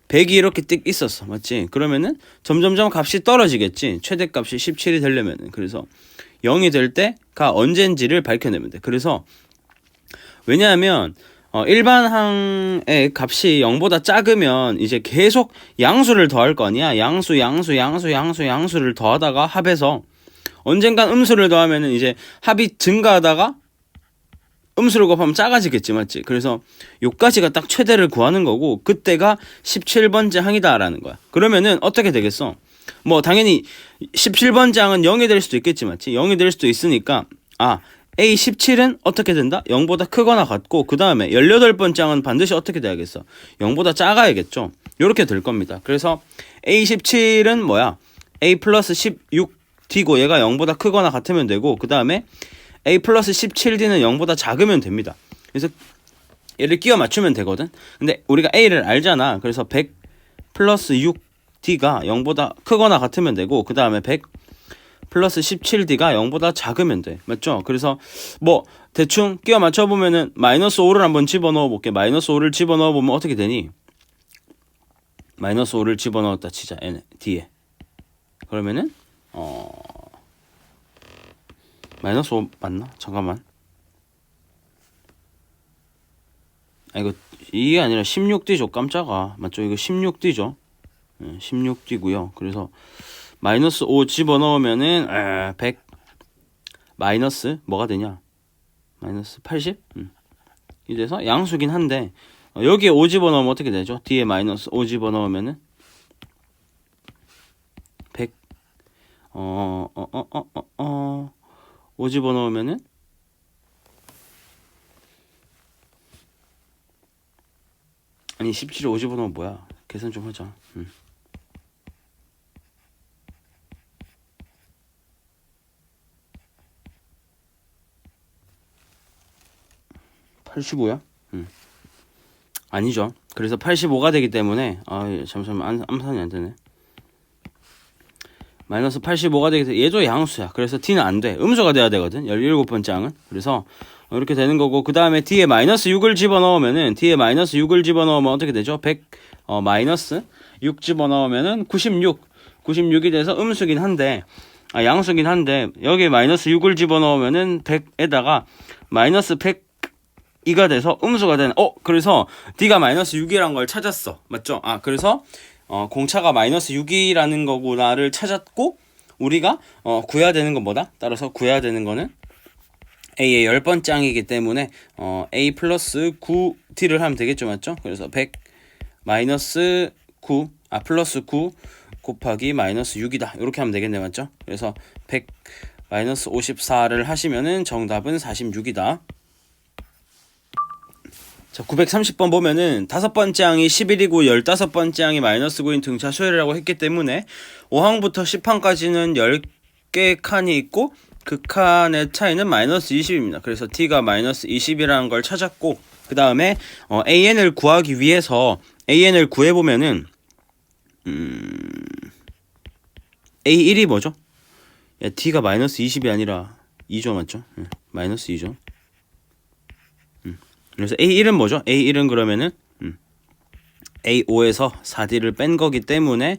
100이 이렇게 띡 있었어, 맞지? 그러면은 점점점 값이 떨어지겠지, 최대값이 17이 되려면은. 그래서 0이 될 때가 언젠지를 밝혀내면 돼. 그래서 왜냐하면 일반항의 값이 0보다 작으면 이제 계속 양수를 더할 거 아니야. 양수를 더하다가 합해서 언젠간 음수를 더하면은 이제 합이 증가하다가 음수를 곱하면 작아지겠지, 맞지? 그래서 요까지가 딱 최대를 구하는 거고 그때가 17번째 항이다 라는 거야. 그러면은 어떻게 되겠어? 뭐 당연히 17번 장은 0이 될 수도 있겠지 맞지? 0이 될 수도 있으니까 A17은 어떻게 된다? 0보다 크거나 같고 그 다음에 18번 장은 반드시 어떻게 돼야겠어? 0보다 작아야겠죠. 이렇게 될 겁니다. 그래서 A17은 뭐야? A 플러스 16D고 얘가 0보다 크거나 같으면 되고 그 다음에 A 플러스 17D는 0보다 작으면 됩니다. 그래서 얘를 끼워 맞추면 되거든. 근데 우리가 A를 알잖아. 그래서 100 플러스 6D가 0보다 크거나 같으면 되고 그 다음에 100 플러스 17D가 0보다 작으면 돼. 맞죠? 그래서 뭐 대충 끼워 맞춰보면은 마이너스 5를 한번 집어넣어 볼게. 마이너스 5를 집어넣어 보면 어떻게 되니? 마이너스 5를 집어넣었다 치자. D에. 그러면은 마이너스 5 맞나? 잠깐만. 이거 이게 아니라 16D죠. 깜짝아. 맞죠? 이거 16D죠. 16D고요. 그래서 마이너스 5 집어넣으면은 100 마이너스 뭐가 되냐? 마이너스 80? 이래서 양수긴 한데 여기에 5 집어넣으면 어떻게 되죠? D에 마이너스 5 집어넣으면은 100 5 집어넣으면은 아니 17에 5 집어넣으면 뭐야? 계산 좀 하자. 85야? 아니죠. 그래서 85가 되기 때문에 잠시만 암산이 안 되네. 마이너스 85가 되기 때문에 얘도 양수야. 그래서 D는 안 돼. 음수가 돼야 되거든. 17번째 항은. 그래서 이렇게 되는 거고 그 다음에 D에 마이너스 6을 집어넣으면은 D에 마이너스 6을 집어넣으면 어떻게 되죠? 100 마이너스 6 집어넣으면은 96이 돼서 음수긴 한데 양수긴 한데 여기에 마이너스 6을 집어넣으면은 100에다가 마이너스 102가 돼서 음수가 되는 그래서 D가 마이너스 6이라는 걸 찾았어. 맞죠? 그래서 공차가 마이너스 6이라는 거구나를 찾았고 우리가 구해야 되는 건 뭐다? 따라서 구해야 되는 거는 A의 10번째 항이기 때문에 A 플러스 9D를 하면 되겠죠. 맞죠? 그래서 100 마이너스 9 플러스 9 곱하기 마이너스 6이다. 이렇게 하면 되겠네. 맞죠? 그래서 100 마이너스 54를 하시면은 정답은 46이다. 자, 930번 보면은 5번째 항이 11이고 15번째 항이 마이너스 9인 등차수열이라고 했기 때문에 5항부터 10항까지는 10개 칸이 있고 그 칸의 차이는 마이너스 20입니다. 그래서 T가 마이너스 20이라는 걸 찾았고 그 다음에 AN을 구하기 위해서 AN을 구해보면은 A1이 뭐죠? T가 마이너스 20이 아니라 2죠. 맞죠? 마이너스 2죠. 그래서 A1은 뭐죠? A1은 그러면은 A5에서 4D를 뺀 거기 때문에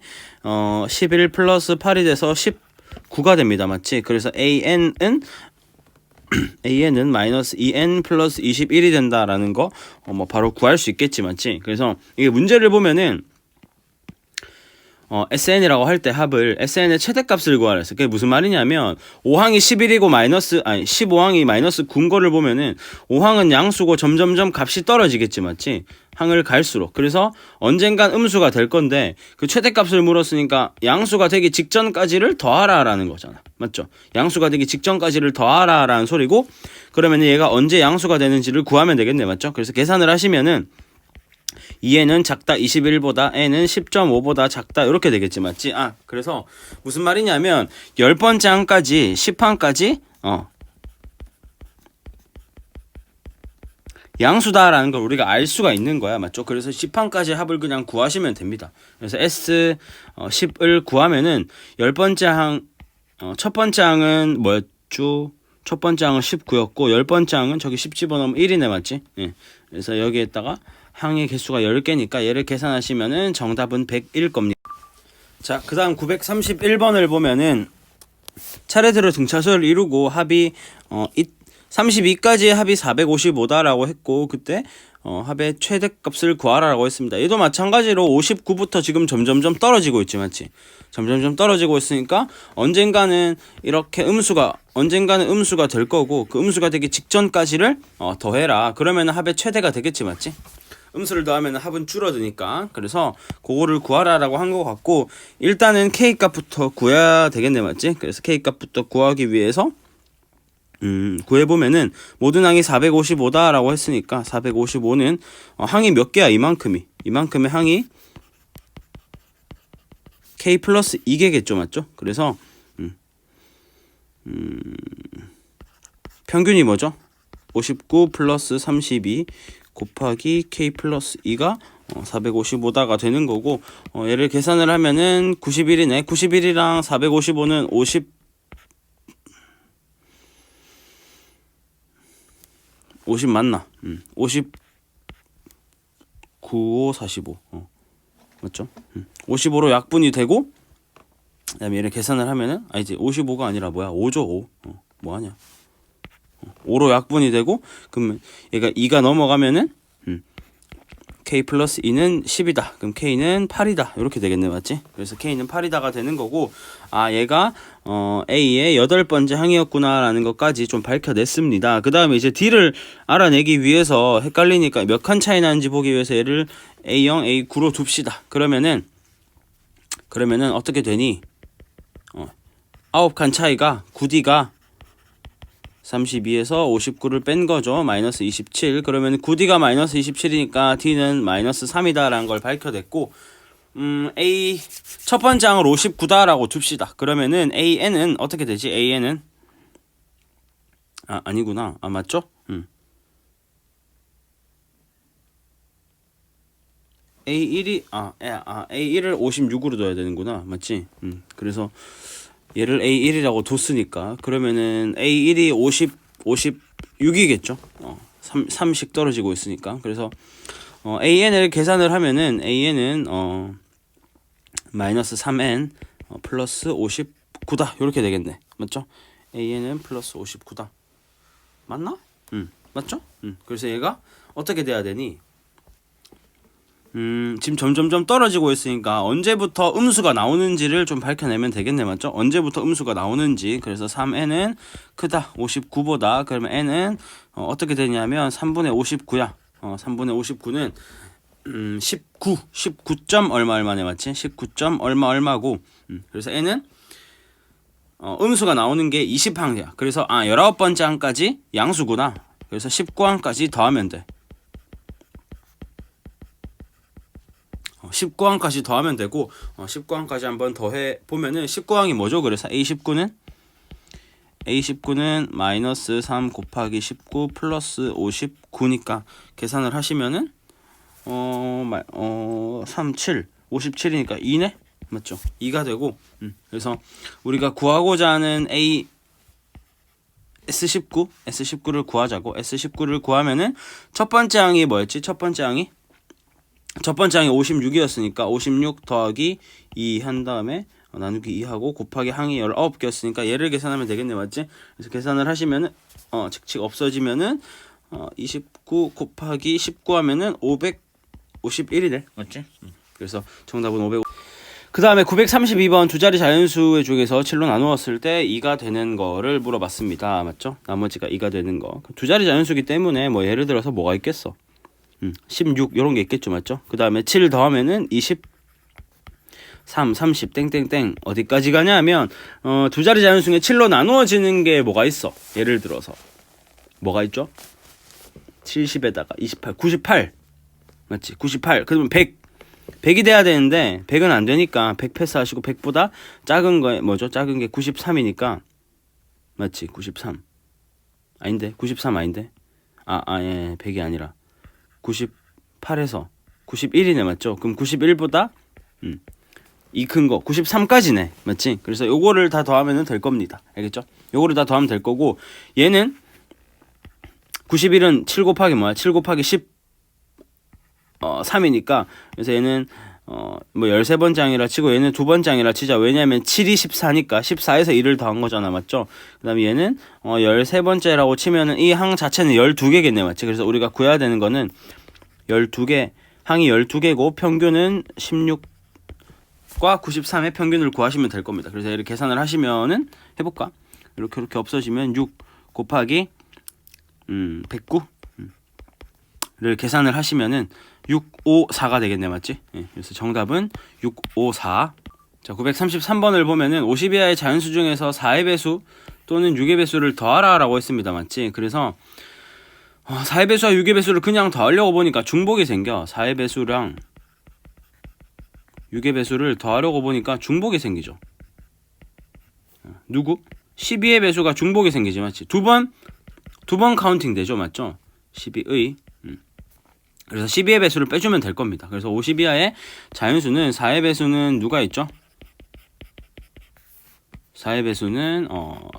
11 플러스 8이 돼서 19가 됩니다. 맞지? 그래서 AN은 마이너스 2N 플러스 21이 된다라는 거 뭐 바로 구할 수 있겠지. 맞지? 그래서 이게 문제를 보면은 SN이라고 할 때 합을 SN의 최대값을 구하라 했어. 그게 무슨 말이냐면 5항이 11이고 15항이 마이너스 9인 거를 보면은 5항은 양수고 점점점 값이 떨어지겠지. 맞지? 항을 갈수록. 그래서 언젠간 음수가 될 건데 그 최대값을 물었으니까 양수가 되기 직전까지를 더하라라는 거잖아. 맞죠? 양수가 되기 직전까지를 더하라라는 소리고 그러면 얘가 언제 양수가 되는지를 구하면 되겠네. 맞죠? 그래서 계산을 하시면은 2n은 작다 21보다 n은 10.5보다 작다 이렇게 되겠지. 맞지? 그래서 무슨 말이냐면 10번째 항까지 10항까지 양수다라는 걸 우리가 알 수가 있는 거야. 맞죠? 그래서 10항까지 합을 그냥 구하시면 됩니다. 그래서 S10을 구하면은 10번째 항 첫 번째 항은 뭐였죠? 첫 번째 항은 19였고 10번째 항은 저기 10 집어넣으면 1이네. 맞지? 그래서 여기에다가 항의 개수가 10개니까 얘를 계산하시면은 정답은 100일 겁니다. 자, 그 다음 931번을 보면은 차례대로 등차수를 이루고 합이 32까지의 합이 455다라고 했고 그때 합의 최대값을 구하라라고 했습니다. 얘도 마찬가지로 59부터 지금 점점점 떨어지고 있지. 맞지? 점점점 떨어지고 있으니까 언젠가는 음수가 될 거고 그 음수가 되기 직전까지를 더해라. 그러면 합의 최대가 되겠지. 맞지? 음수를 더하면 합은 줄어드니까. 그래서 그거를 구하라라고 한 것 같고, 일단은 K 값부터 구해야 되겠네, 맞지? 그래서 K 값부터 구하기 위해서 구해보면은 모든 항이 455다 라고 했으니까 455는 항이 몇 개야? 이만큼의 항이 K 플러스 2개겠죠, 맞죠? 그래서 평균이 뭐죠? 59 플러스 32 곱하기 K 플러스 2가 455다가 되는 거고, 얘를 계산을 하면은 91이네. 91이랑 455는 50 맞나? 50 95 45 맞죠? 55로 약분이 되고, 그다음에 얘를 계산을 하면은 이제 55가 아니라 뭐야? 5죠. 5. 뭐하냐? 5로 약분이 되고, 그러면 얘가 2가 넘어가면은 K 플러스 2는 10이다. 그럼 K는 8이다. 이렇게 되겠네, 맞지? 그래서 K는 8이다가 되는 거고, 얘가 A의 8번째 항이었구나라는 것까지 좀 밝혀냈습니다. 그 다음에 이제 D를 알아내기 위해서 헷갈리니까 몇 칸 차이 나는지 보기 위해서 얘를 A0, A9로 둡시다. 그러면은 어떻게 되니? 9칸 차이가 9D가 32에서 59를 뺀 거죠. 마이너스 27. 그러면 9D가 마이너스 27이니까 D는 마이너스 3이다 라는 걸 밝혀냈고, A 첫 번째 항을 59다 라고 둡시다. 그러면은 AN은 어떻게 되지? AN은 아니구나. 맞죠? A1이 A1을 56으로 둬야 되는구나. 맞지? 그래서 얘를 A1이라고 뒀으니까, 그러면은 A1이 56이겠죠. 3씩 떨어지고 있으니까. 그래서 AN을 계산을 하면은 AN은 마이너스 3N 플러스 59다. 이렇게 되겠네. 맞죠? AN은 플러스 59다. 맞나? 맞죠? 그래서 얘가 어떻게 돼야 되니? 지금 점점점 떨어지고 있으니까 언제부터 음수가 나오는지를 좀 밝혀내면 되겠네, 맞죠? 언제부터 음수가 나오는지. 그래서 3n은 크다 59보다. 그러면 n은 어떻게 되냐면 3분의 59야. 3분의 59는 19점 얼마네, 맞지? 19점 얼마고. 그래서 n은 음수가 나오는 게 20항이야. 그래서 19번째 항까지 양수구나. 그래서 19항까지 더하면 돼. 19항까지 더하면 되고, 19항까지 한번 더해 보면은 19항이 뭐죠? 그래서 A19는 마이너스 3 곱하기 19 플러스 59니까 계산을 하시면은 37 57이니까 2네? 맞죠? 2가 되고, 그래서 우리가 구하고자 하는 S19를 구하자고. S19를 구하면은 첫 번째 항이 뭐였지? 첫 번째 항이 56이었으니까 56 더하기 2 한 다음에 나누기 2하고 곱하기 항이 19개였으니까 얘를 계산하면 되겠네, 맞지? 그래서 계산을 하시면은 칙칙 없어지면은 29 곱하기 19 하면은 551이네, 맞지? 그래서 정답은 550. 그 다음에 932번 두 자리 자연수 중에서 7로 나누었을 때 2가 되는 거를 물어봤습니다. 맞죠? 나머지가 2가 되는 거. 두 자리 자연수기 때문에 뭐 예를 들어서 뭐가 있겠어? 16 이런 게 있겠죠, 맞죠? 그 다음에 7 더하면은 23, 30 땡땡땡 어디까지 가냐면 두 자리 자연수 중에 7로 나누어지는 게 뭐가 있어? 예를 들어서 뭐가 있죠? 70에다가 28, 98 맞지? 98 그러면 100이 돼야 되는데 100은 안 되니까 100 패스하시고 100보다 작은 거에 뭐죠? 작은 게 93이니까 맞지? 93 아닌데? 93 아닌데? 예, 100이 아니라 98에서 91이네, 맞죠? 그럼 91보다 이 큰 거 93까지네, 맞지? 그래서 요거를 다 더하면 될 겁니다. 알겠죠? 요거를 다 더하면 될 거고, 얘는 91은 7 곱하기 뭐야? 7 곱하기 3이니까 그래서 얘는 뭐 13번째 항이라 치고 얘는 2번째 항이라 치자. 왜냐면 7이 14니까 14에서 1을 더한 거잖아, 맞죠? 그 다음에 얘는 13번째라고 치면은 이 항 자체는 12개겠네, 맞지? 그래서 우리가 구해야 되는 거는 12개, 항이 12개고 평균은 16과 93의 평균을 구하시면 될 겁니다. 그래서 얘를 계산을 하시면은 해볼까? 이렇게 없어지면 6 곱하기 109 계산을 하시면은 654가 되겠네, 맞지? 예, 그래서 정답은 654. 자, 933번을 보면은 50 이하의 자연수 중에서 4의 배수 또는 6의 배수를 더하라 라고 했습니다, 맞지? 그래서 4의 배수와 6의 배수를 그냥 더하려고 보니까 중복이 생겨. 4의 배수랑 6의 배수를 더하려고 보니까 중복이 생기죠. 누구? 12의 배수가 중복이 생기지, 맞지? 두 번 카운팅 되죠, 맞죠? 12의 그래서 12의 배수를 빼주면 될 겁니다. 그래서 50 이하의 자연수는 4의 배수는 누가 있죠? 4의 배수는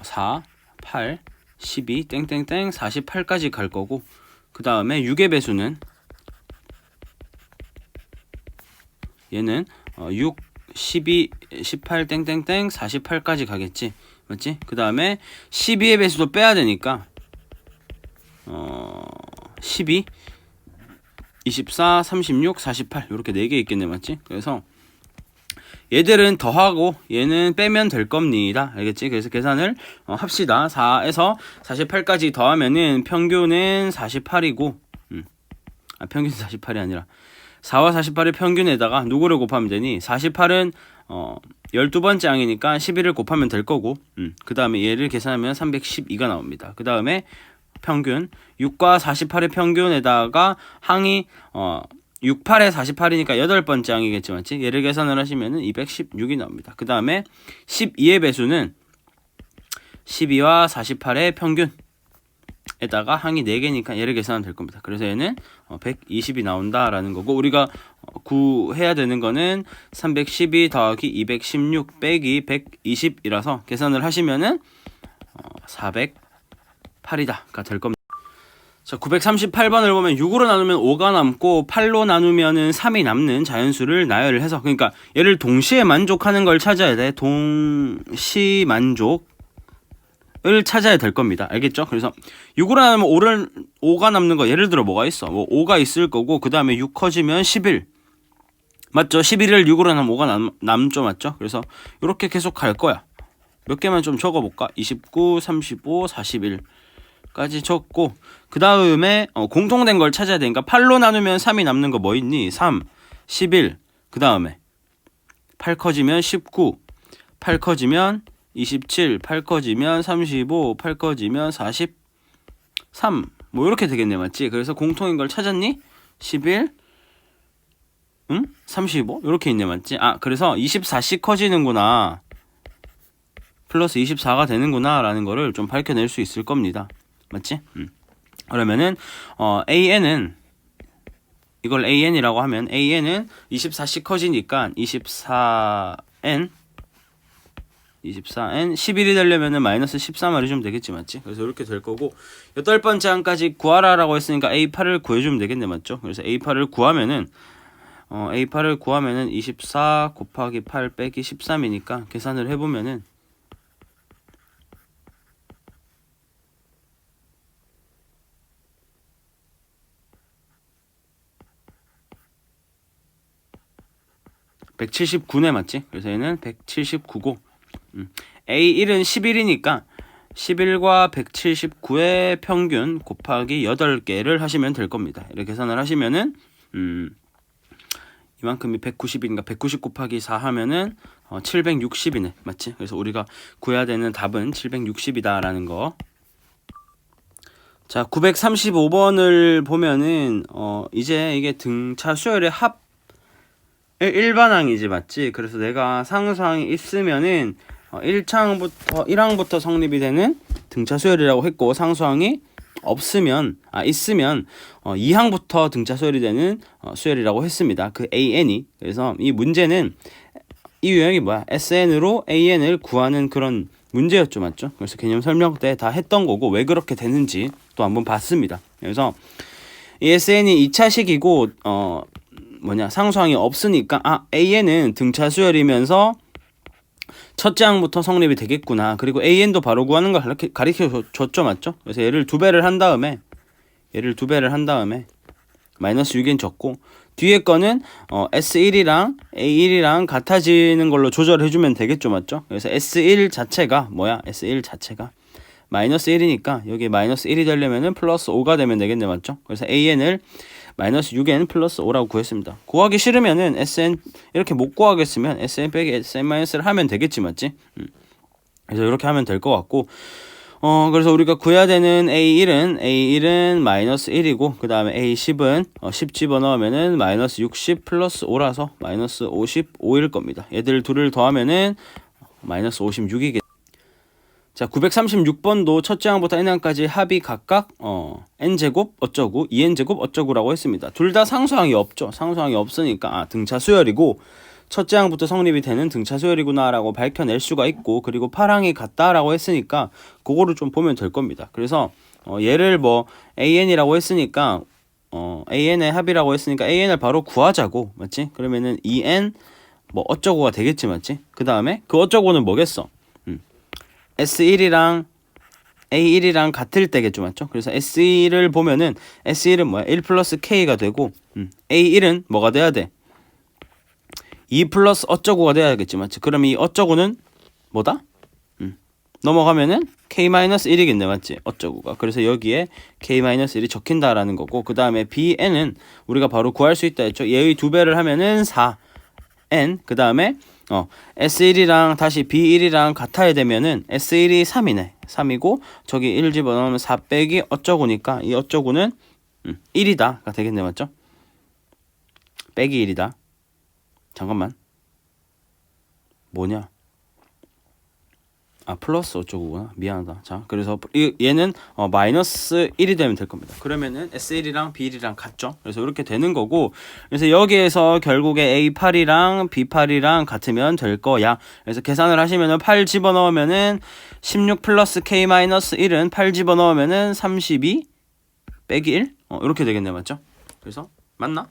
4, 8, 12, 땡땡땡 48까지 갈 거고, 그 다음에 6의 배수는 얘는 6, 12, 18 땡땡땡 48까지 가겠지, 맞지? 그 다음에 12의 배수도 빼야 되니까 12, 24, 36, 48 이렇게 4개 있겠네, 맞지? 그래서 얘들은 더하고 얘는 빼면 될 겁니다. 알겠지? 그래서 계산을 합시다. 4에서 48까지 더하면은 평균은 48이고 평균 48이 아니라 4와 48의 평균에다가 누구를 곱하면 되니? 48은 12번째 항이니까 11을 곱하면 될 거고, 그 다음에 얘를 계산하면 312가 나옵니다. 그 다음에 평균 6과 48의 평균에다가 항이 68에 48이니까 8번째 항이겠지, 맞지? 얘를 계산을 하시면은 216이 나옵니다. 그 다음에 12의 배수는 12와 48의 평균에다가 항이 4개니까 얘를 계산하면 될 겁니다. 그래서 얘는 120이 나온다라는 거고, 우리가 구해야 되는 거는 312 더하기 216 빼기 120이라서 계산을 하시면은 408이다가 될 겁니다. 자, 938번을 보면 6으로 나누면 5가 남고 8로 나누면은 3이 남는 자연수를 나열을 해서, 그러니까 얘를 동시에 만족하는 걸 찾아야 돼. 동시 만족을 찾아야 될 겁니다. 알겠죠? 그래서 6으로 나누면 5가 남는 거, 예를 들어 뭐가 있어? 뭐 5가 있을 거고, 그 다음에 6 커지면 11. 맞죠? 11을 6으로 나누면 5가 남죠, 맞죠? 그래서 이렇게 계속 갈 거야. 몇 개만 좀 적어볼까? 29, 35, 41 까지 적고, 그 다음에 공통된 걸 찾아야 되니까 8로 나누면 3이 남는 거 뭐 있니? 3, 11, 그 다음에 8 커지면 19, 8 커지면 27, 8 커지면 35, 8 커지면 43, 뭐 이렇게 되겠네, 맞지? 그래서 공통인 걸 찾았니? 11, 35 이렇게 있네, 맞지? 그래서 24씩 커지는구나, 플러스 24가 되는구나 라는 거를 좀 밝혀낼 수 있을 겁니다. 맞지? 그러면은 AN은, 이걸 AN이라고 하면 AN은 24씩 커지니까 24N 11이 되려면은 마이너스 14 말해주면 되겠지, 맞지? 그래서 이렇게 될 거고, 8번째 항까지 구하라 라고 했으니까 A8을 구해주면 되겠네, 맞죠? 그래서 A8을 구하면은 24 곱하기 8 빼기 13이니까 계산을 해보면은 179네, 맞지? 그래서 얘는 179고, A1은 11이니까 11과 179의 평균 곱하기 8개를 하시면 될 겁니다. 이렇게 계산을 하시면은 이만큼이 190이니까 190 곱하기 4 하면은 760이네, 맞지? 그래서 우리가 구해야 되는 답은 760이다 라는 거. 자, 935번을 보면은 이제 이게 등차 수열의 합 일반항이지, 맞지? 그래서 내가 상수항이 있으면은 1항부터 성립이 되는 등차 수열이라고 했고, 상수항이 있으면 2항부터 등차 수열이 되는 수열이라고 했습니다. 그 AN이. 그래서 이 문제는 이 유형이 뭐야? SN으로 AN을 구하는 그런 문제였죠, 맞죠? 그래서 개념 설명 때 다 했던 거고, 왜 그렇게 되는지 또 한번 봤습니다. 그래서 이 SN이 2차식이고 상수항이 없으니까 AN은 등차 수열이면서 첫째 항부터 성립이 되겠구나. 그리고 AN도 바로 구하는 걸 가르쳐 줬죠, 맞죠? 그래서 얘를 2배를 한 다음에 마이너스 6엔 적고, 뒤에 거는 S1이랑 A1이랑 같아지는 걸로 조절해주면 되겠죠, 맞죠? 그래서 S1 자체가 S1 자체가 마이너스 1이니까 여기 마이너스 1이 되려면은 플러스 5가 되면 되겠네, 맞죠? 그래서 AN을 마이너스 6n 플러스 5라고 구했습니다. 구하기 싫으면은 sn 이렇게 못 구하겠으면 sn 빼기 sn 마이너스를 하면 되겠지, 맞지? 그래서 이렇게 하면 될 것 같고, 그래서 우리가 구해야 되는 A1은 마이너스 1이고, 그 다음에 A10은 10 집어넣으면은 마이너스 60 플러스 5라서 마이너스 55일 겁니다. 얘들 둘을 더하면은 마이너스 56이겠죠. 자, 936번도 첫째 항부터 n항까지 합이 각각 n제곱 어쩌고 2n제곱 어쩌고라고 했습니다. 둘 다 상수항이 없죠. 상수항이 없으니까 등차 수열이고, 첫째 항부터 성립이 되는 등차 수열이구나 라고 밝혀낼 수가 있고, 그리고 8항이 같다라고 했으니까 그거를 좀 보면 될 겁니다. 그래서 얘를 뭐 an이라고 했으니까 an의 합이라고 했으니까 an을 바로 구하자고, 맞지? 그러면은 2n 뭐 어쩌고가 되겠지, 맞지? 그 다음에 그 어쩌고는 뭐겠어? S1이랑 A1이랑 같을 때겠죠, 맞죠? 그래서 S1을 보면은 S1은 뭐야? 1 플러스 K가 되고, A1은 뭐가 돼야 돼? 2 플러스 어쩌고가 돼야겠지, 맞지? 그럼 이 어쩌고는 뭐다? 넘어가면은 K-1이겠네, 맞지? 어쩌고가. 그래서 여기에 K-1이 적힌다라는 거고, 그 다음에 BN은 우리가 바로 구할 수 있다 했죠? 얘의 2배를 하면은 4N, 그 다음에 S1이랑 다시 B1이랑 같아야 되면은 S1이 3이네. 3이고 저기 1 집어넣으면 4 빼기 어쩌고니까 이 어쩌고는 1이다가 되겠네, 맞죠? 빼기 1이다. 잠깐만. 뭐냐? 플러스 어쩌고구나. 미안하다. 자, 그래서 얘는 마이너스 1이 되면 될 겁니다. 그러면은 S1이랑 B1이랑 같죠? 그래서 이렇게 되는 거고, 그래서 여기에서 결국에 A8이랑 B8이랑 같으면 될 거야. 그래서 계산을 하시면은 8 집어넣으면은 16 플러스 K-1은 8 집어넣으면은 32 빼기 1? 이렇게 되겠네, 맞죠? 그래서 맞나?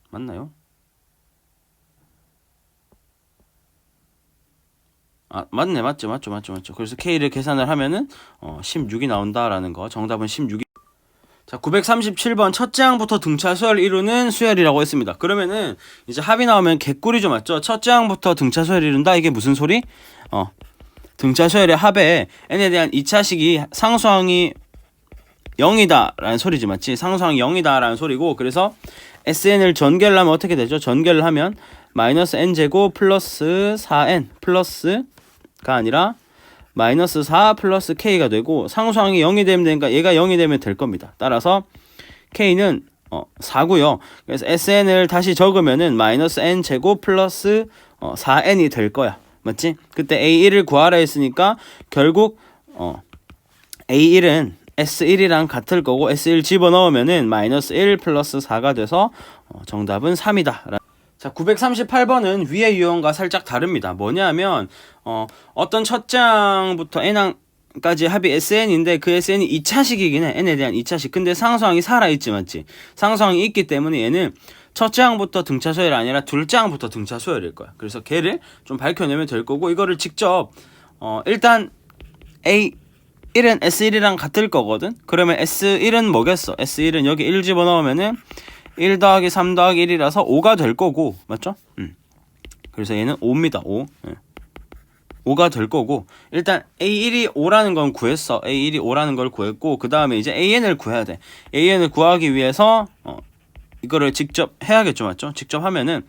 맞나요? 맞네. 맞죠. 그래서 K를 계산을 하면은 16이 나온다라는 거. 정답은 16이. 자, 937번 첫째 항부터 등차 수열 이루는 수열이라고 했습니다. 그러면은 이제 합이 나오면 개꿀이죠, 맞죠? 첫째 항부터 등차 수열 이룬다. 이게 무슨 소리? 등차 수열의 합에 n에 대한 2차식이 상수항이 0이다 라는 소리지, 맞지? 상수항이 0이다 라는 소리고, 그래서 sn을 전개를 하면 어떻게 되죠? 전개를 하면 마이너스 n제곱 플러스 4n 플러스가 아니라 마이너스 4 플러스 k가 되고, 상수항이 0이 되면 되니까 얘가 0이 되면 될 겁니다. 따라서 k는 4고요. 그래서 sn을 다시 적으면은 마이너스 n제곱 플러스 4n이 될 거야, 맞지? 그때 a1을 구하라 했으니까 결국 a1은 S1이랑 같을 거고, S1 집어넣으면은 마이너스 1 플러스 4가 돼서 정답은 3이다. 자, 938번은 위의 유형과 살짝 다릅니다. 뭐냐면 어떤 첫째 항부터 n항까지 합이 SN인데 그 SN이 2차식이긴 해. n에 대한 2차식. 근데 상수항이 살아있지, 맞지? 상수항이 있기 때문에 얘는 첫째 항부터 등차 수열이 아니라 둘째 항부터 등차 수열일 거야. 그래서 걔를 좀 밝혀내면 될 거고, 이거를 직접 일단 A1은 S1이랑 같을 거거든. 그러면 S1은 뭐겠어? S1은 여기 1 집어넣으면은 1 더하기 3 더하기 1이라서 5가 될 거고, 맞죠? 그래서 얘는 5입니다. 5. 5가 될 거고, 일단 A1이 5라는 건 구했어. A1이 5라는 걸 구했고, 그 다음에 이제 AN을 구해야 돼. AN을 구하기 위해서 이거를 직접 해야겠죠, 맞죠? 직접 하면은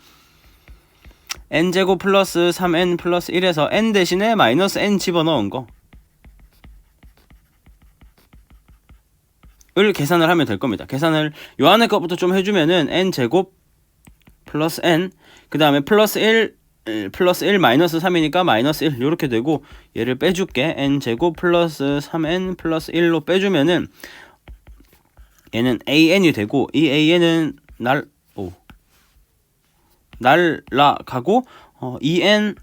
n제곱 플러스 3n 플러스 1에서 n 대신에 마이너스 n 집어넣은 거 을 계산을 하면 될 겁니다. 계산을 요 안에 것부터 좀 해주면은 n제곱 플러스 n, 그 다음에 플러스 1 마이너스 3이니까 마이너스 1 요렇게 되고, 얘를 빼줄게. n제곱 플러스 3n 플러스 1로 빼주면은 얘는 an이 되고, 이 an은 날라가고 2n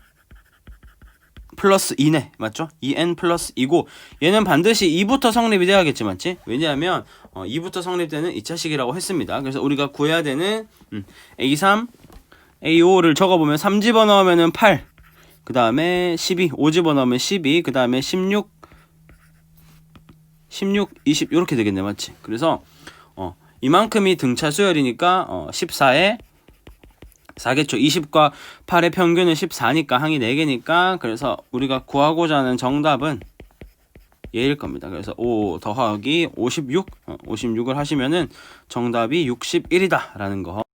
플러스 2네, 맞죠? 2n 플러스 2고, 얘는 반드시 2부터 성립이 돼야겠지, 맞지? 왜냐하면 2부터 성립되는 2차식이라고 했습니다. 그래서 우리가 구해야 되는 A3, A5를 적어보면 3 집어넣으면 8, 그 다음에 12, 5 집어넣으면 12, 그 다음에 16, 20 이렇게 되겠네, 맞지? 그래서 이만큼이 등차 수열이니까 14에 4겠죠. 20과 8의 평균은 14니까 항이 4개니까, 그래서 우리가 구하고자 하는 정답은 얘일 겁니다. 그래서 5 더하기 56, 56을 하시면은 정답이 61이다 라는 거